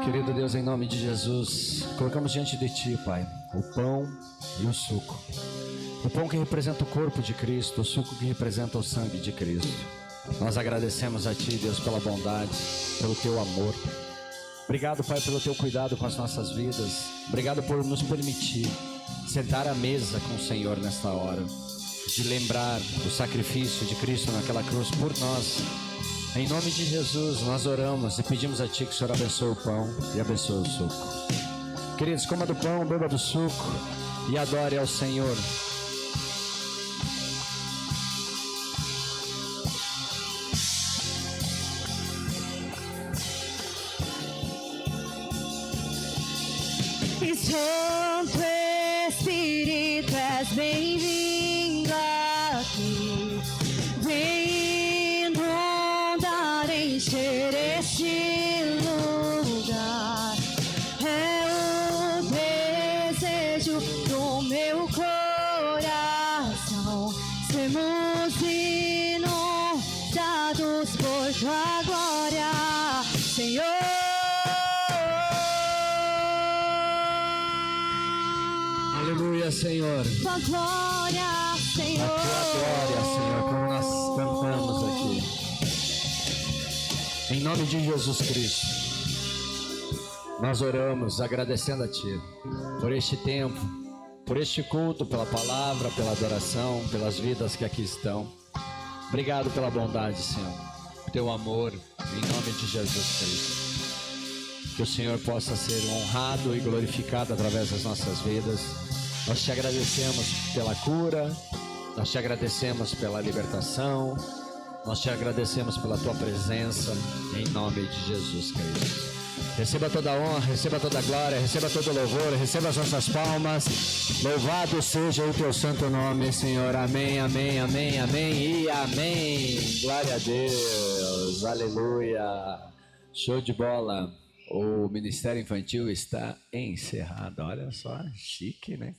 Querido Deus, em nome de Jesus, colocamos diante de Ti, Pai, o pão e o suco. O pão que representa o corpo de Cristo, o suco que representa o sangue de Cristo. Nós agradecemos a Ti, Deus, pela bondade, pelo Teu amor. Obrigado, Pai, pelo Teu cuidado com as nossas vidas. Obrigado por nos permitir sentar à mesa com o Senhor nesta hora, de lembrar o sacrifício de Cristo naquela cruz por nós. Em nome de Jesus, nós oramos e pedimos a Ti que o Senhor abençoe o pão e abençoe o suco. Queridos, coma do pão, beba do suco e adore ao Senhor. E Santo Espírito, és bem-vindo aqui. Vem inundar, encher este lugar. É o desejo do meu coração. Sermos inundados por tua glória, Senhor. Aleluia, Senhor. Tua glória, Senhor. A Tua glória, Senhor, como nós cantamos aqui. Em nome de Jesus Cristo, nós oramos agradecendo a Ti por este tempo, por este culto, pela palavra, pela adoração, pelas vidas que aqui estão. Obrigado pela bondade, Senhor, Teu amor, em nome de Jesus Cristo. Que o Senhor possa ser honrado e glorificado através das nossas vidas. Nós Te agradecemos pela cura, nós Te agradecemos pela libertação, nós Te agradecemos pela Tua presença, em nome de Jesus Cristo. Receba toda a honra, receba toda a glória, receba todo o louvor, receba as nossas palmas. Louvado seja o Teu santo nome, Senhor. Amém, amém, amém, amém e amém. Glória a Deus, aleluia. Show de bola. O Ministério Infantil está encerrado. Olha só, chique, né?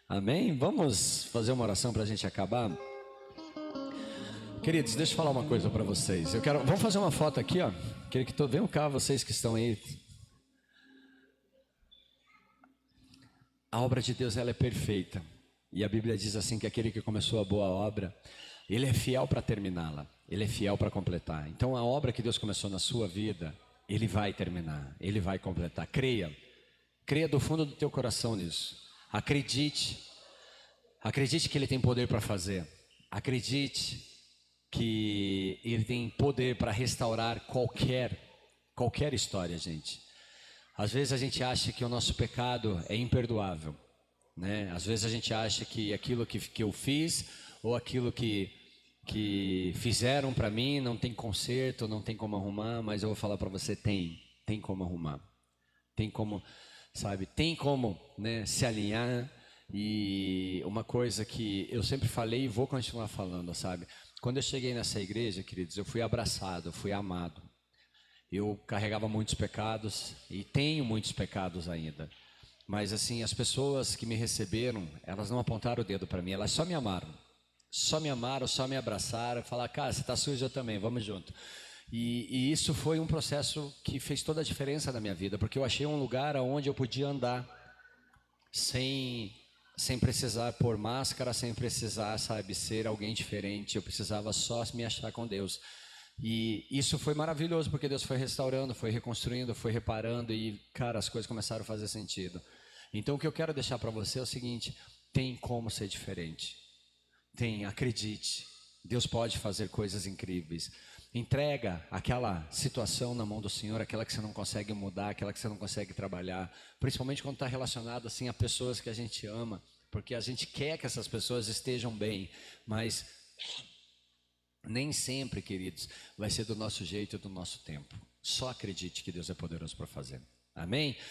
Amém? Vamos fazer uma oração para a gente acabar? Queridos, deixa eu falar uma coisa para vocês. Vamos fazer uma foto aqui, ó. Queria que venham cá, vocês que estão aí. A obra de Deus, ela é perfeita. E a Bíblia diz assim que aquele que começou a boa obra, ele é fiel para terminá-la. Ele é fiel para completar. Então a obra que Deus começou na sua vida, Ele vai terminar, Ele vai completar. Creia do fundo do teu coração nisso. Acredite. Acredite que Ele tem poder para fazer. Acredite que Ele tem poder para restaurar qualquer história, gente. Às vezes a gente acha que o nosso pecado é imperdoável, né? Às vezes a gente acha que aquilo que eu fiz ou aquilo que fizeram para mim não tem conserto, não tem como arrumar, mas eu vou falar para você, tem como arrumar. Tem como, sabe, tem como, né, se alinhar. E uma coisa que eu sempre falei e vou continuar falando, sabe? Quando eu cheguei nessa igreja, queridos, eu fui abraçado, eu fui amado. Eu carregava muitos pecados e tenho muitos pecados ainda. Mas assim, as pessoas que me receberam, elas não apontaram o dedo para mim, elas só me amaram. Só me amaram, só me abraçaram, falaram, cara, você está sujo, eu também, vamos junto. E isso foi um processo que fez toda a diferença na minha vida, porque eu achei um lugar onde eu podia andar sem precisar pôr máscara, sem precisar, sabe, ser alguém diferente. Eu precisava só me achar com Deus. E isso foi maravilhoso, porque Deus foi restaurando, foi reconstruindo, foi reparando e, cara, as coisas começaram a fazer sentido. Então, o que eu quero deixar para você é o seguinte, tem como ser diferente. Tem, acredite. Deus pode fazer coisas incríveis. Entrega aquela situação na mão do Senhor, aquela que você não consegue mudar, aquela que você não consegue trabalhar, principalmente quando está relacionado assim a pessoas que a gente ama, porque a gente quer que essas pessoas estejam bem, mas nem sempre, queridos, vai ser do nosso jeito e do nosso tempo. Só acredite que Deus é poderoso para fazer. Amém?